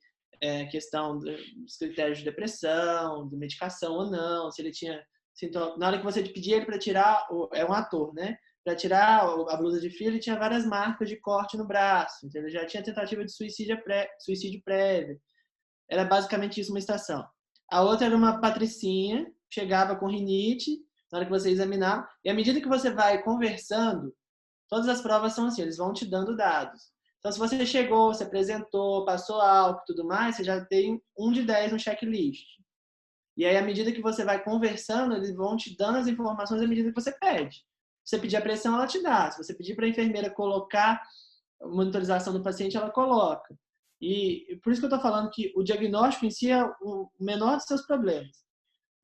questão dos critérios de depressão, de medicação ou não, se ele tinha sintoma. Na hora que você pedia ele para tirar, é um ator, né? Para tirar a blusa de frio, ele tinha várias marcas de corte no braço, então ele já tinha tentativa de suicídio prévio. Era basicamente isso uma estação. A outra era uma patricinha, chegava com rinite, na hora que você examinava, e à medida que você vai conversando, todas as provas são assim, eles vão te dando dados. Então, se você chegou, se apresentou, passou álcool e tudo mais, você já tem 1 de 10 no checklist. E aí, à medida que você vai conversando, eles vão te dando as informações à medida que você pede. Se você pedir a pressão, ela te dá. Se você pedir para a enfermeira colocar a monitorização do paciente, ela coloca. E por isso que eu estou falando que o diagnóstico em si é o menor dos seus problemas.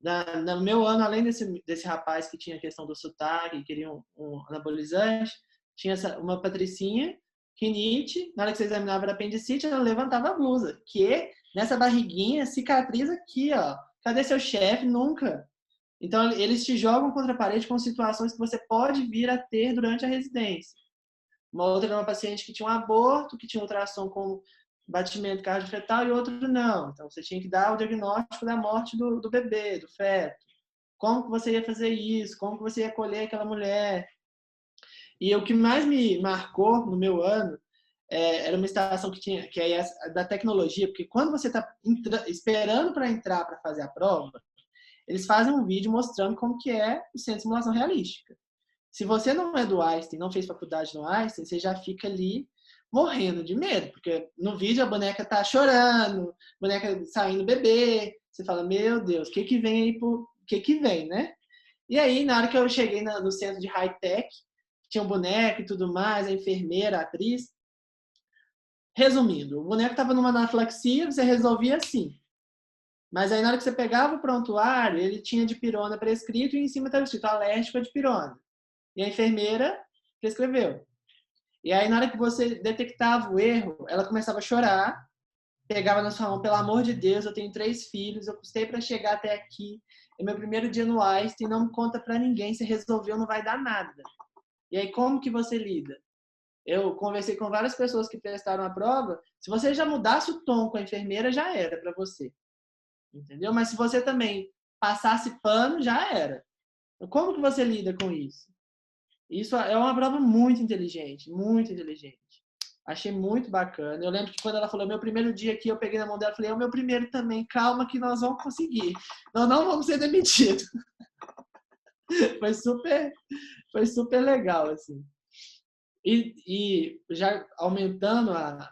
No meu ano, além desse rapaz que tinha a questão do sotaque, queria um anabolizante, tinha uma patricinha, rinite, na hora que você examinava a apendicite, ela levantava a blusa. Que nessa barriguinha, cicatriz aqui, ó. Cadê seu chefe? Nunca. Então, eles te jogam contra a parede com situações que você pode vir a ter durante a residência. Uma outra era uma paciente que tinha um aborto, que tinha ultrassom com batimento cardiofetal e outro não. Então, você tinha que dar o diagnóstico da morte do bebê, do feto. Como que você ia fazer isso? Como que você ia acolher aquela mulher? E o que mais me marcou no meu ano era uma estação que é da tecnologia, porque quando você está esperando para entrar para fazer a prova, eles fazem um vídeo mostrando como que é o centro de simulação realística. Se você não é do Einstein, não fez faculdade no Einstein, você já fica ali morrendo de medo, porque no vídeo a boneca tá chorando, a boneca saindo bebê, você fala, meu Deus, o que vem aí, o que vem, né? E aí, na hora que eu cheguei no centro de high-tech, tinha um boneco e tudo mais, a enfermeira, a atriz. Resumindo, o boneco estava numa anafilaxia, você resolvia assim. Mas aí, na hora que você pegava o prontuário, ele tinha dipirona prescrito e em cima estava escrito alérgico a dipirona. E a enfermeira prescreveu. E aí, na hora que você detectava o erro, ela começava a chorar, pegava na sua mão, pelo amor de Deus, eu tenho 3 filhos, eu custei para chegar até aqui, é meu primeiro dia no Einstein, não me conta para ninguém, se resolveu não vai dar nada. E aí, como que você lida? Eu conversei com várias pessoas que prestaram a prova, se você já mudasse o tom com a enfermeira, já era para você. Entendeu? Mas se você também passasse pano, já era. Como que você lida com isso? Isso é uma prova muito inteligente, muito inteligente. Achei muito bacana. Eu lembro que quando ela falou, meu primeiro dia aqui, eu peguei na mão dela e falei, é o meu primeiro também, calma que nós vamos conseguir. Nós não vamos ser demitidos. Foi super legal, assim. E já aumentando a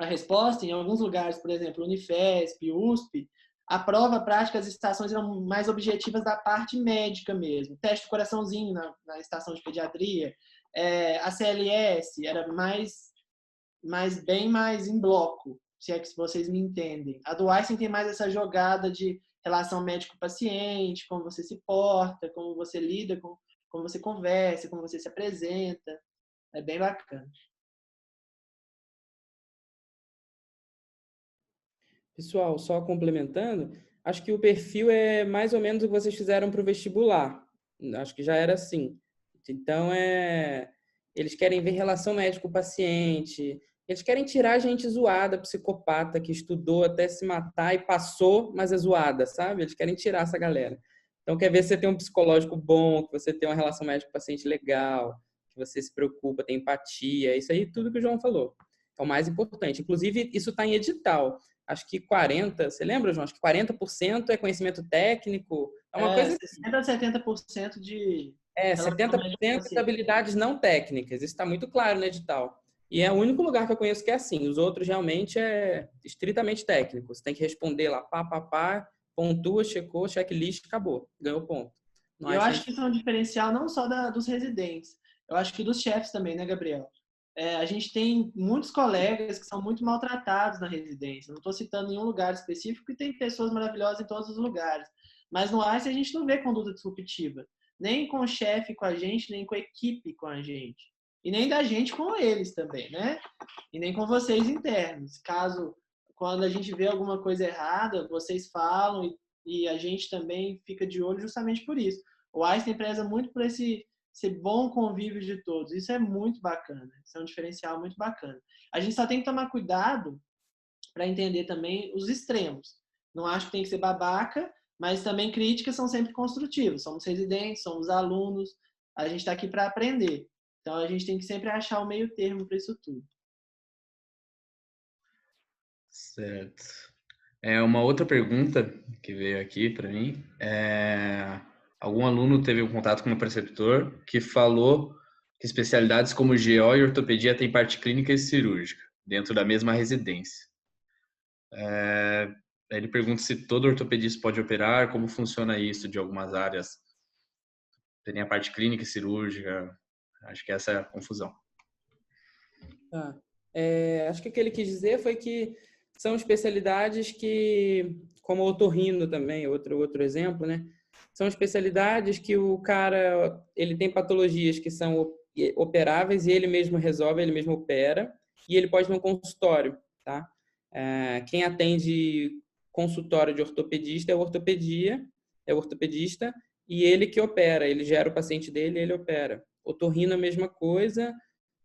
resposta, em alguns lugares, por exemplo, Unifesp, USP, a prova prática, as estações eram mais objetivas da parte médica mesmo. Teste do coraçãozinho na estação de pediatria. A CLS era bem mais em bloco, se é que vocês me entendem. A do Einstein tem mais essa jogada de relação médico-paciente, como você se porta, como você lida, como você conversa, como você se apresenta. É bem bacana. Pessoal, só complementando, acho que o perfil é mais ou menos o que vocês fizeram para o vestibular. Acho que já era assim. Então, eles querem ver relação médico-paciente, eles querem tirar a gente zoada, psicopata, que estudou até se matar e passou, mas é zoada, sabe? Eles querem tirar essa galera. Então, quer ver se você tem um psicológico bom, que você tem uma relação médico-paciente legal, que você se preocupa, tem empatia, isso aí tudo que o João falou. É o mais importante. Inclusive, isso está em edital. Acho que 40%, você lembra, João? Acho que 40% é conhecimento técnico. É uma coisa 60% a 70% de 70% de habilidades não técnicas. Isso está muito claro no edital. E é o único lugar que eu conheço que é assim. Os outros realmente é estritamente técnico. Você tem que responder lá, pá, pontua, checou, checklist, acabou. Ganhou ponto. E eu acho que isso é um diferencial não só dos residentes. Eu acho que dos chefes também, né, Gabriel? A gente tem muitos colegas que são muito maltratados na residência. Não estou citando nenhum lugar específico, e tem pessoas maravilhosas em todos os lugares. Mas no ICE a gente não vê conduta disruptiva. Nem com o chefe com a gente, nem com a equipe com a gente. E nem da gente com eles também, né? E nem com vocês internos. Caso, quando a gente vê alguma coisa errada, vocês falam e a gente também fica de olho justamente por isso. O Einstein preza muito por esse bom convívio de todos. Isso é muito bacana. Isso é um diferencial muito bacana. A gente só tem que tomar cuidado para entender também os extremos. Não acho que tem que ser babaca, mas também críticas são sempre construtivas. Somos residentes, somos alunos, a gente está aqui para aprender. Então a gente tem que sempre achar o meio termo para isso tudo. Certo. Uma outra pergunta que veio aqui para mim algum aluno teve um contato com um preceptor que falou que especialidades como GO e ortopedia têm parte clínica e cirúrgica dentro da mesma residência. Ele pergunta se todo ortopedista pode operar, como funciona isso de algumas áreas. Tem a parte clínica e cirúrgica. Acho que essa é a confusão. Tá. Acho que o que ele quis dizer foi que são especialidades que, como o otorrino também, outro exemplo, né? São especialidades que o cara, ele tem patologias que são operáveis e ele mesmo resolve, ele mesmo opera, e ele pode ir no consultório, tá? Quem atende consultório de ortopedista é o ortopedista, e ele que opera, ele gera o paciente dele e ele opera. Otorrino a mesma coisa,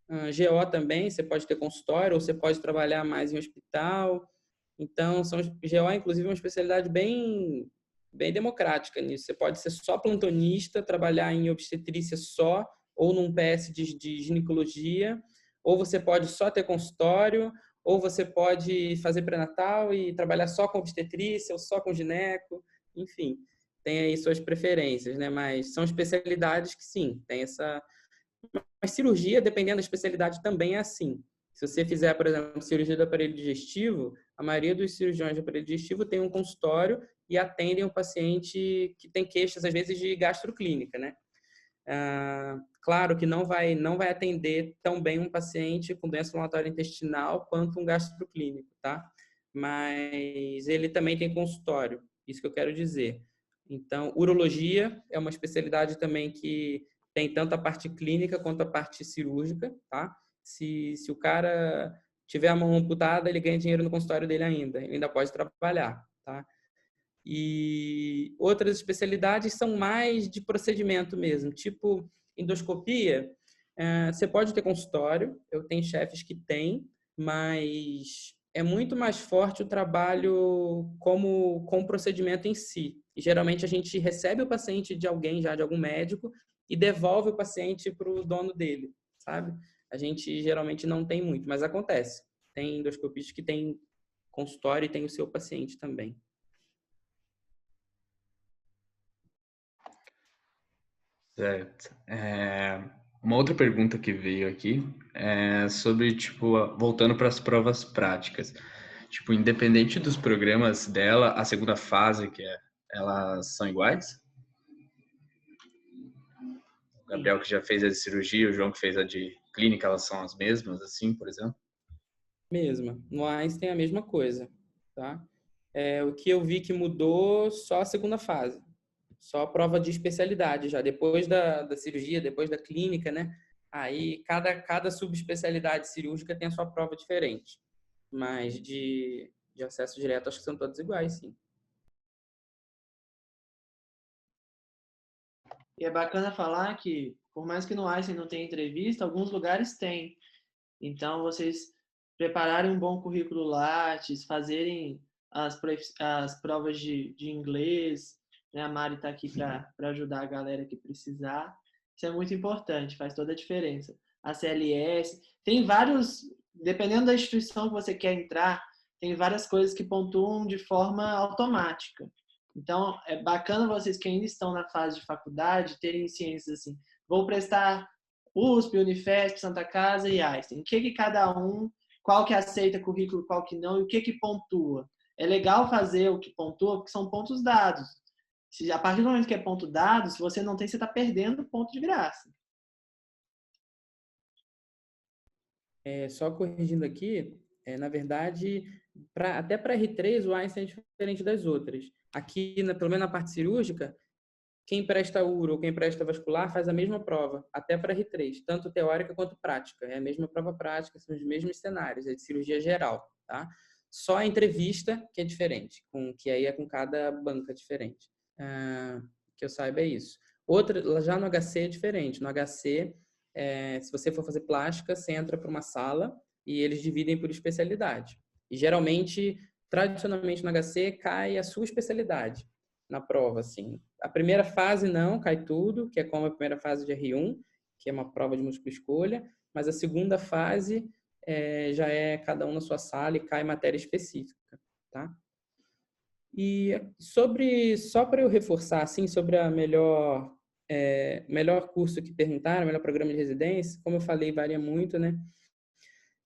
GO também, você pode ter consultório ou você pode trabalhar mais em hospital. Então, GO é inclusive uma especialidade bem, bem democrática nisso. Você pode ser só plantonista, trabalhar em obstetrícia só, ou num PS de ginecologia, ou você pode só ter consultório, ou você pode fazer pré-natal e trabalhar só com obstetrícia ou só com gineco, enfim, tem aí suas preferências, né? Mas são especialidades que sim, tem essa... Mas cirurgia, dependendo da especialidade, também é assim. Se você fizer, por exemplo, cirurgia do aparelho digestivo, a maioria dos cirurgiões de aparelho digestivo tem um consultório e atendem o paciente que tem queixas, às vezes, de gastroclínica, né? Claro que não vai atender tão bem um paciente com doença inflamatória intestinal quanto um gastroclínico, tá? Mas ele também tem consultório, isso que eu quero dizer. Então, urologia é uma especialidade também que tem tanto a parte clínica quanto a parte cirúrgica, tá? Se o cara tiver a mão amputada, ele ganha dinheiro no consultório dele ainda, ele ainda pode trabalhar, tá? E outras especialidades são mais de procedimento mesmo, tipo endoscopia. Você pode ter consultório, eu tenho chefes que têm, mas é muito mais forte o trabalho com o procedimento em si. E, geralmente a gente recebe o paciente de alguém já, de algum médico, e devolve o paciente para o dono dele, sabe? A gente geralmente não tem muito, mas acontece. Tem endoscopistas que tem consultório e tem o seu paciente também. Certo. Uma outra pergunta que veio aqui é sobre, tipo, voltando para as provas práticas. Tipo, independente dos programas dela, a segunda fase, elas são iguais? O Gabriel que já fez a de cirurgia, o João que fez a de clínica, elas são as mesmas, assim, por exemplo? Mesma. No Einstein é a mesma coisa, tá? O que eu vi que mudou só a segunda fase. Só a prova de especialidade já. Depois da cirurgia, depois da clínica, né? Aí cada subespecialidade cirúrgica tem a sua prova diferente. Mas de acesso direto, acho que são todas iguais, sim. E é bacana falar que, por mais que no Einstein não tenha entrevista, alguns lugares tem. Então, vocês prepararem um bom currículo Lattes, fazerem as provas de inglês, né? A Mari está aqui para ajudar a galera que precisar. Isso é muito importante, faz toda a diferença. A CLS, tem vários, dependendo da instituição que você quer entrar, tem várias coisas que pontuam de forma automática. Então, é bacana vocês que ainda estão na fase de faculdade terem ciências assim. Vou prestar USP, Unifesp, Santa Casa e Einstein. O que cada um, qual que aceita currículo, qual que não, e o que pontua. É legal fazer o que pontua, porque são pontos dados. Se, a partir do momento que é ponto dado, se você não tem, você está perdendo ponto de graça. Só corrigindo aqui, na verdade, até para R3, o Einstein é diferente das outras. Aqui, pelo menos na parte cirúrgica, quem presta uro ou quem presta vascular faz a mesma prova, até para R3, tanto teórica quanto prática. É a mesma prova prática, são os mesmos cenários, é de cirurgia geral, tá? Só a entrevista que é diferente, que aí é com cada banca diferente. Que eu saiba é isso. Outra, já no HC é diferente. No HC, se você for fazer plástica, você entra para uma sala e eles dividem por especialidade. E geralmente, tradicionalmente no HC, cai a sua especialidade na prova, assim. A primeira fase não, cai tudo, que é como a primeira fase de R1, que é uma prova de múltipla escolha, mas a segunda fase já é cada um na sua sala e cai matéria específica, tá? E só para eu reforçar, assim, sobre a melhor curso que perguntaram, melhor programa de residência, como eu falei, varia muito, né?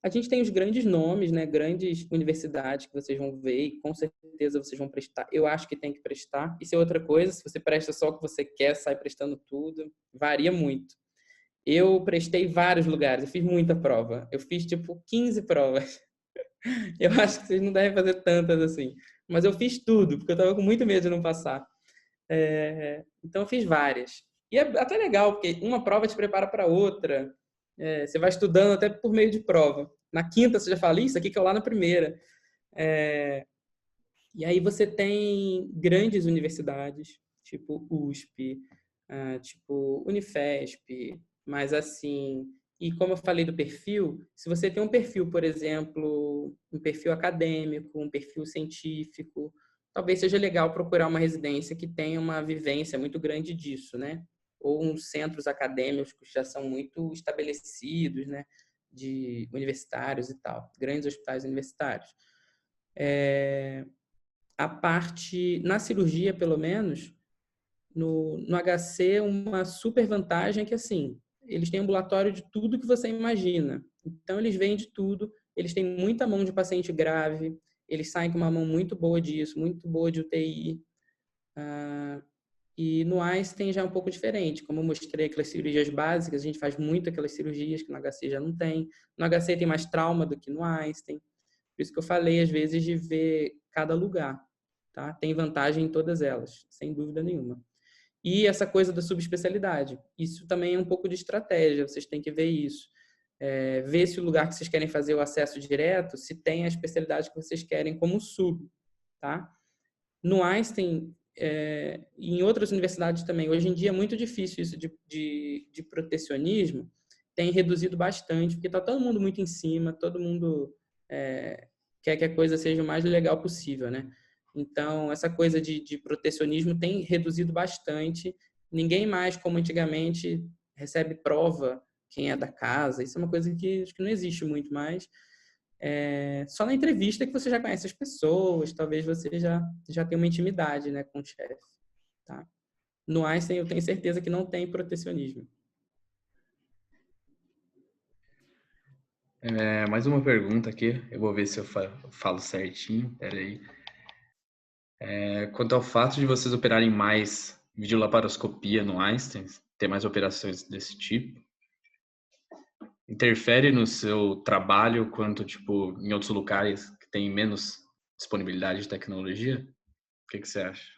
A gente tem os grandes nomes, né? Grandes universidades que vocês vão ver e com certeza vocês vão prestar. Eu acho que tem que prestar. Isso é outra coisa, se você presta só o que você quer, sai prestando tudo, varia muito. Eu prestei vários lugares, eu fiz muita prova. Eu fiz, tipo, 15 provas. Eu acho que vocês não devem fazer tantas assim. Mas eu fiz tudo, porque eu estava com muito medo de não passar. Então, eu fiz várias. E é até legal, porque uma prova te prepara para outra. Você vai estudando até por meio de prova. Na quinta, você já fala, isso aqui que é lá na primeira. E aí você tem grandes universidades, tipo USP, tipo Unifesp, mas assim... E como eu falei do perfil, se você tem um perfil, por exemplo, um perfil acadêmico, um perfil científico, talvez seja legal procurar uma residência que tenha uma vivência muito grande disso, né? ou uns centros acadêmicos que já são muito estabelecidos, né, de universitários e tal, grandes hospitais universitários. A parte, na cirurgia, pelo menos, no HC, uma super vantagem é que, assim, eles têm ambulatório de tudo que você imagina. Então, eles veem de tudo, eles têm muita mão de paciente grave, eles saem com uma mão muito boa disso, muito boa de UTI. E no Einstein já é um pouco diferente. Como eu mostrei aquelas cirurgias básicas, a gente faz muito aquelas cirurgias que no HC já não tem. No HC tem mais trauma do que no Einstein. Por isso que eu falei, às vezes, de ver cada lugar. Tá? Tem vantagem em todas elas, sem dúvida nenhuma. E essa coisa da subespecialidade. Isso também é um pouco de estratégia, vocês têm que ver isso. Ver se o lugar que vocês querem fazer o acesso direto, se tem a especialidade que vocês querem como sub. Tá? No Einstein, em outras universidades também, hoje em dia é muito difícil isso de protecionismo, tem reduzido bastante, porque está todo mundo muito em cima, todo mundo quer que a coisa seja o mais legal possível, né? Então, essa coisa de protecionismo tem reduzido bastante. Ninguém mais, como antigamente, recebe prova quem é da casa. Isso é uma coisa que acho que não existe muito mais. Só na entrevista que você já conhece as pessoas, talvez você já tenha uma intimidade, né, com o chefe. Tá? No Einstein, eu tenho certeza que não tem protecionismo. Mais uma pergunta aqui, eu vou ver se eu falo certinho, peraí. Quanto ao fato de vocês operarem mais videolaparoscopia no Einstein, ter mais operações desse tipo, interfere no seu trabalho quanto, tipo, em outros lugares que tem menos disponibilidade de tecnologia? O que você acha?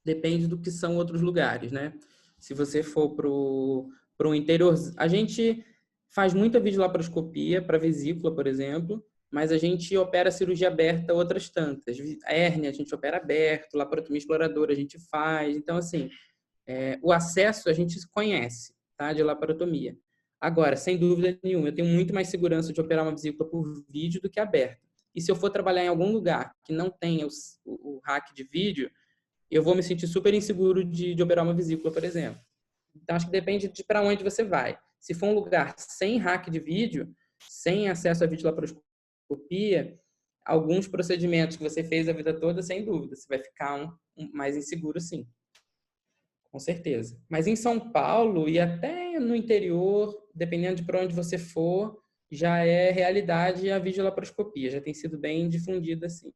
Depende do que são outros lugares, né? Se você for pro interior, a gente faz muita videolaparoscopia para vesícula, por exemplo, mas a gente opera cirurgia aberta outras tantas. A hérnia a gente opera aberto, laparotomia exploradora a gente faz. Então, assim, o acesso a gente conhece, tá? De laparotomia. Agora, sem dúvida nenhuma, eu tenho muito mais segurança de operar uma vesícula por vídeo do que aberta. E se eu for trabalhar em algum lugar que não tenha o hack de vídeo, eu vou me sentir super inseguro de operar uma vesícula, por exemplo. Então, acho que depende de para onde você vai. Se for um lugar sem hack de vídeo, sem acesso a videolaparoscopia, alguns procedimentos que você fez a vida toda, sem dúvida, você vai ficar mais inseguro, sim. Com certeza. Mas em São Paulo e até no interior, dependendo de para onde você for, já é realidade a videolaparoscopia. Já tem sido bem difundida, assim.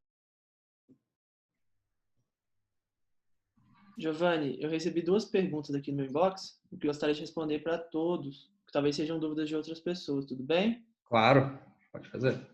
Giovanni, eu recebi 2 perguntas aqui no meu inbox, que eu gostaria de responder para todos, que talvez sejam dúvidas de outras pessoas, tudo bem? Claro, pode fazer.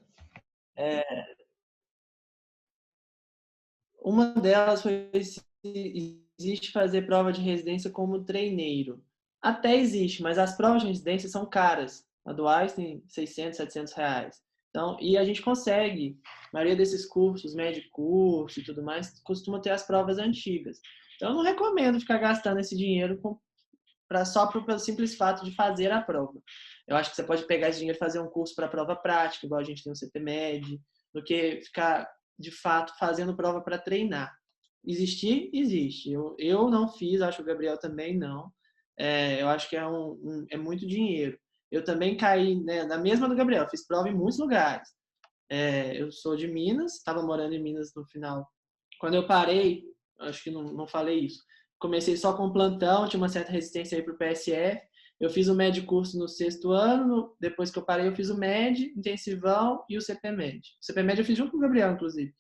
Uma delas foi se existe fazer prova de residência como treineiro. Até existe, mas as provas de residência são caras. A do Einstein, 600, 700 reais. Então, e a gente consegue, a maioria desses cursos, médio curso e tudo mais, costuma ter as provas antigas. Então, eu não recomendo ficar gastando esse dinheiro só pelo simples fato de fazer a prova. Eu acho que você pode pegar esse dinheiro e fazer um curso para prova prática, igual a gente tem o CPMED, do que ficar, de fato, fazendo prova para treinar. Existir? Existe. Eu não fiz, acho que o Gabriel também não. Eu acho que é muito dinheiro. Eu também caí, né, na mesma do Gabriel, fiz prova em muitos lugares. Eu sou de Minas, estava morando em Minas no final. Quando eu parei, acho que não falei isso, comecei só com plantão, tinha uma certa resistência aí para o PSF. Eu fiz o MED curso no 6º ano, depois que eu parei eu fiz o MED, intensivão e o CPMED. O CPMED eu fiz junto com o Gabriel, inclusive.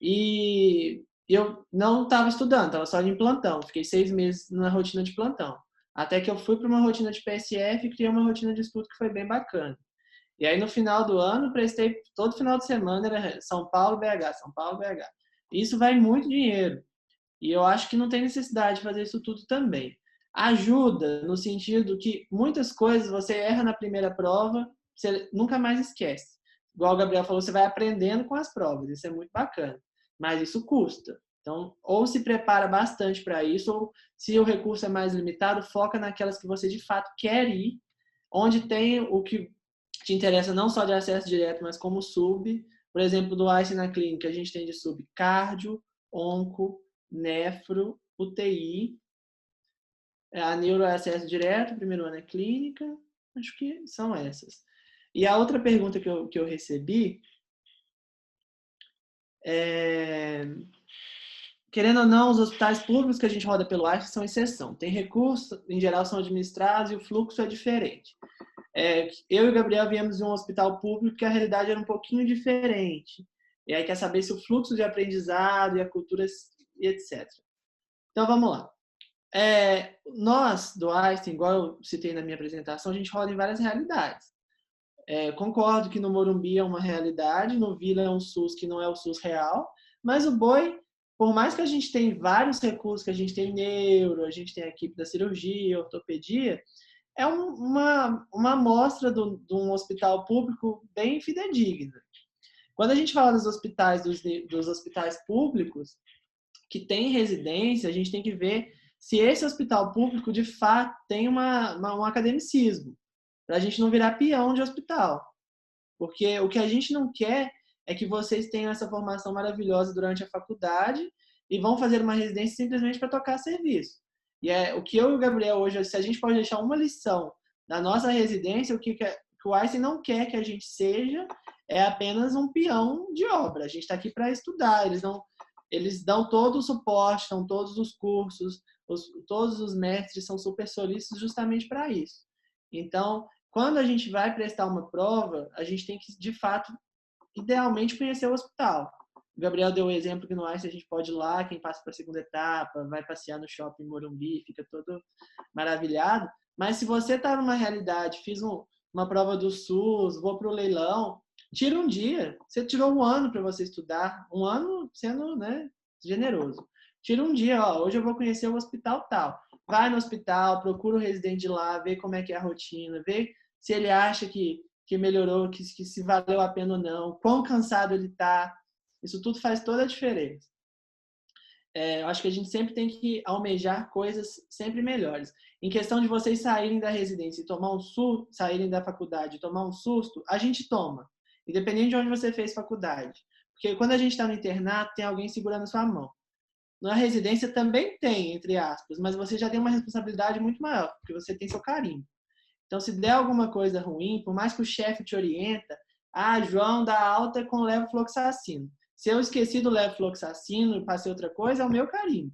E eu não estava estudando, estava só em plantão. Fiquei 6 meses na rotina de plantão. Até que eu fui para uma rotina de PSF e criei uma rotina de estudo que foi bem bacana. E aí no final do ano, prestei todo final de semana, era São Paulo, BH, São Paulo, BH. Isso vai muito dinheiro. E eu acho que não tem necessidade de fazer isso tudo também. Ajuda no sentido que muitas coisas você erra na primeira prova, você nunca mais esquece. Igual o Gabriel falou, você vai aprendendo com as provas, isso é muito bacana. Mas isso custa. Então, ou se prepara bastante para isso, ou se o recurso é mais limitado, foca naquelas que você de fato quer ir, onde tem o que te interessa não só de acesso direto, mas como sub. Por exemplo, do Einstein na clínica, a gente tem de sub cardio, onco, nefro, UTI A neuro é acesso direto, o primeiro ano é clínica. Acho que são essas. E a outra pergunta que eu recebi é... Querendo ou não, os hospitais públicos que a gente roda pelo Einstein são exceção. Tem recursos, em geral são administrados e o fluxo é diferente. Eu e o Gabriel viemos de um hospital público que a realidade era um pouquinho diferente. E aí quer saber se o fluxo de aprendizado e a cultura e etc. Então vamos lá. Nós, do Einstein, igual eu citei na minha apresentação, a gente roda em várias realidades. Concordo que no Morumbi é uma realidade, no Vila é um SUS que não é o SUS real, mas o Boi, por mais que a gente tenha vários recursos, que a gente tem neuro, a gente tem a equipe da cirurgia, ortopedia, é uma amostra de um hospital público bem fidedigna. Quando a gente fala dos hospitais públicos que têm residência, a gente tem que ver se esse hospital público, de fato, tem um academicismo, para a gente não virar peão de hospital. Porque o que a gente não quer é que vocês tenham essa formação maravilhosa durante a faculdade e vão fazer uma residência simplesmente para tocar serviço. E o que eu e o Gabriel hoje, se a gente pode deixar uma lição da nossa residência, o que o Einstein não quer que a gente seja é apenas um peão de obra. A gente está aqui para estudar, eles dão todo o suporte, dão todos os cursos, todos os mestres são super solícitos justamente para isso. Então, quando a gente vai prestar uma prova, a gente tem que, de fato, idealmente conhecer o hospital. O Gabriel deu o exemplo que no Einstein a gente pode ir lá, quem passa para a segunda etapa, vai passear no shopping Morumbi, fica todo maravilhado. Mas se você está numa realidade, fiz uma prova do SUS, vou para o leilão, tira um dia. Você tirou um ano para você estudar, um ano sendo, né, generoso. Tira um dia, hoje eu vou conhecer o hospital tal. Vai no hospital, procura o residente de lá, vê como é que é a rotina, vê se ele acha que melhorou, que se valeu a pena ou não, quão cansado ele está. Isso tudo faz toda a diferença. Eu acho que a gente sempre tem que almejar coisas sempre melhores. Em questão de vocês saírem da residência e tomar um susto, saírem da faculdade e tomar um susto, a gente toma, independente de onde você fez faculdade. Porque quando a gente está no internato, tem alguém segurando a sua mão. Na residência também tem, entre aspas, mas você já tem uma responsabilidade muito maior, porque você tem seu carinho. Então, se der alguma coisa ruim, por mais que o chefe te orienta, João, dá alta com levofloxacino. Se eu esqueci do levofloxacino e passei outra coisa, é o meu carinho.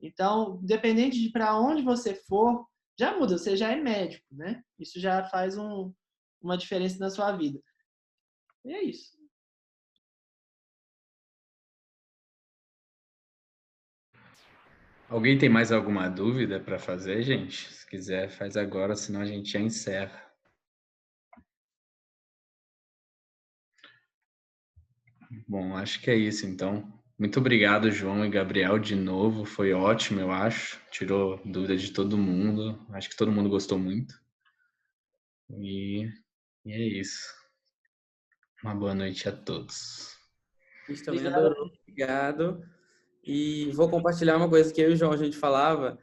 Então, dependente de para onde você for, já muda, você já é médico, né? Isso já faz uma diferença na sua vida. E é isso. Alguém tem mais alguma dúvida para fazer, gente? Se quiser, faz agora, senão a gente já encerra. Bom, acho que é isso, então. Muito obrigado, João e Gabriel, de novo. Foi ótimo, eu acho. Tirou dúvida de todo mundo. Acho que todo mundo gostou muito. E é isso. Uma boa noite a todos. A gente também adorou. Obrigado. E vou compartilhar uma coisa que eu e o João a gente falava,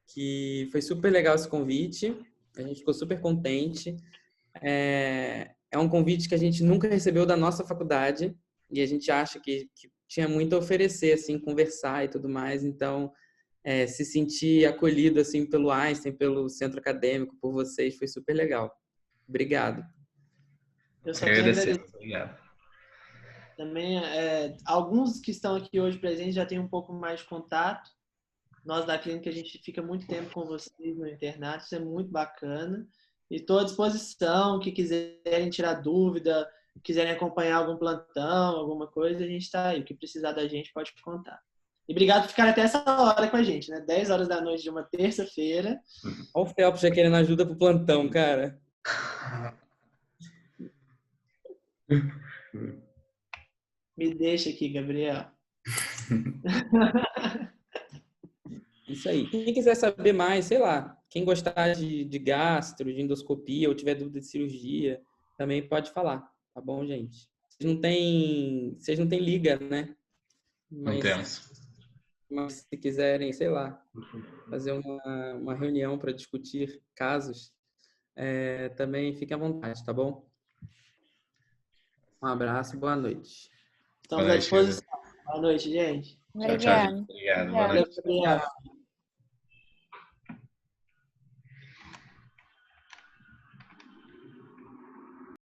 que foi super legal esse convite. A gente ficou super contente. É um convite que a gente nunca recebeu da nossa faculdade e a gente acha que tinha muito a oferecer, assim, conversar e tudo mais. Então, se sentir acolhido assim pelo Einstein, pelo centro acadêmico, por vocês, foi super legal. Obrigado. Eu só quero agradecer. Obrigado. Também, alguns que estão aqui hoje presentes já têm um pouco mais de contato. Nós da clínica, a gente fica muito tempo com vocês no internato, isso é muito bacana. E estou à disposição, que quiserem tirar dúvida, quiserem acompanhar algum plantão, alguma coisa, a gente está aí. O que precisar da gente, pode contar. E obrigado por ficar até essa hora com a gente, né? 10 horas da noite de uma terça-feira. Olha o Felps já querendo ajuda pro plantão, cara. Me deixa aqui, Gabriel. Isso aí. Quem quiser saber mais, sei lá, quem gostar de gastro, de endoscopia ou tiver dúvida de cirurgia, também pode falar, tá bom, gente? Vocês não têm liga, né? Não temos. Mas se quiserem, sei lá, fazer uma reunião para discutir casos, também fiquem à vontade, tá bom? Um abraço, boa noite. Estamos à disposição. Boa noite, gente. Tchau, gente. Obrigado. Boa noite. Obrigado.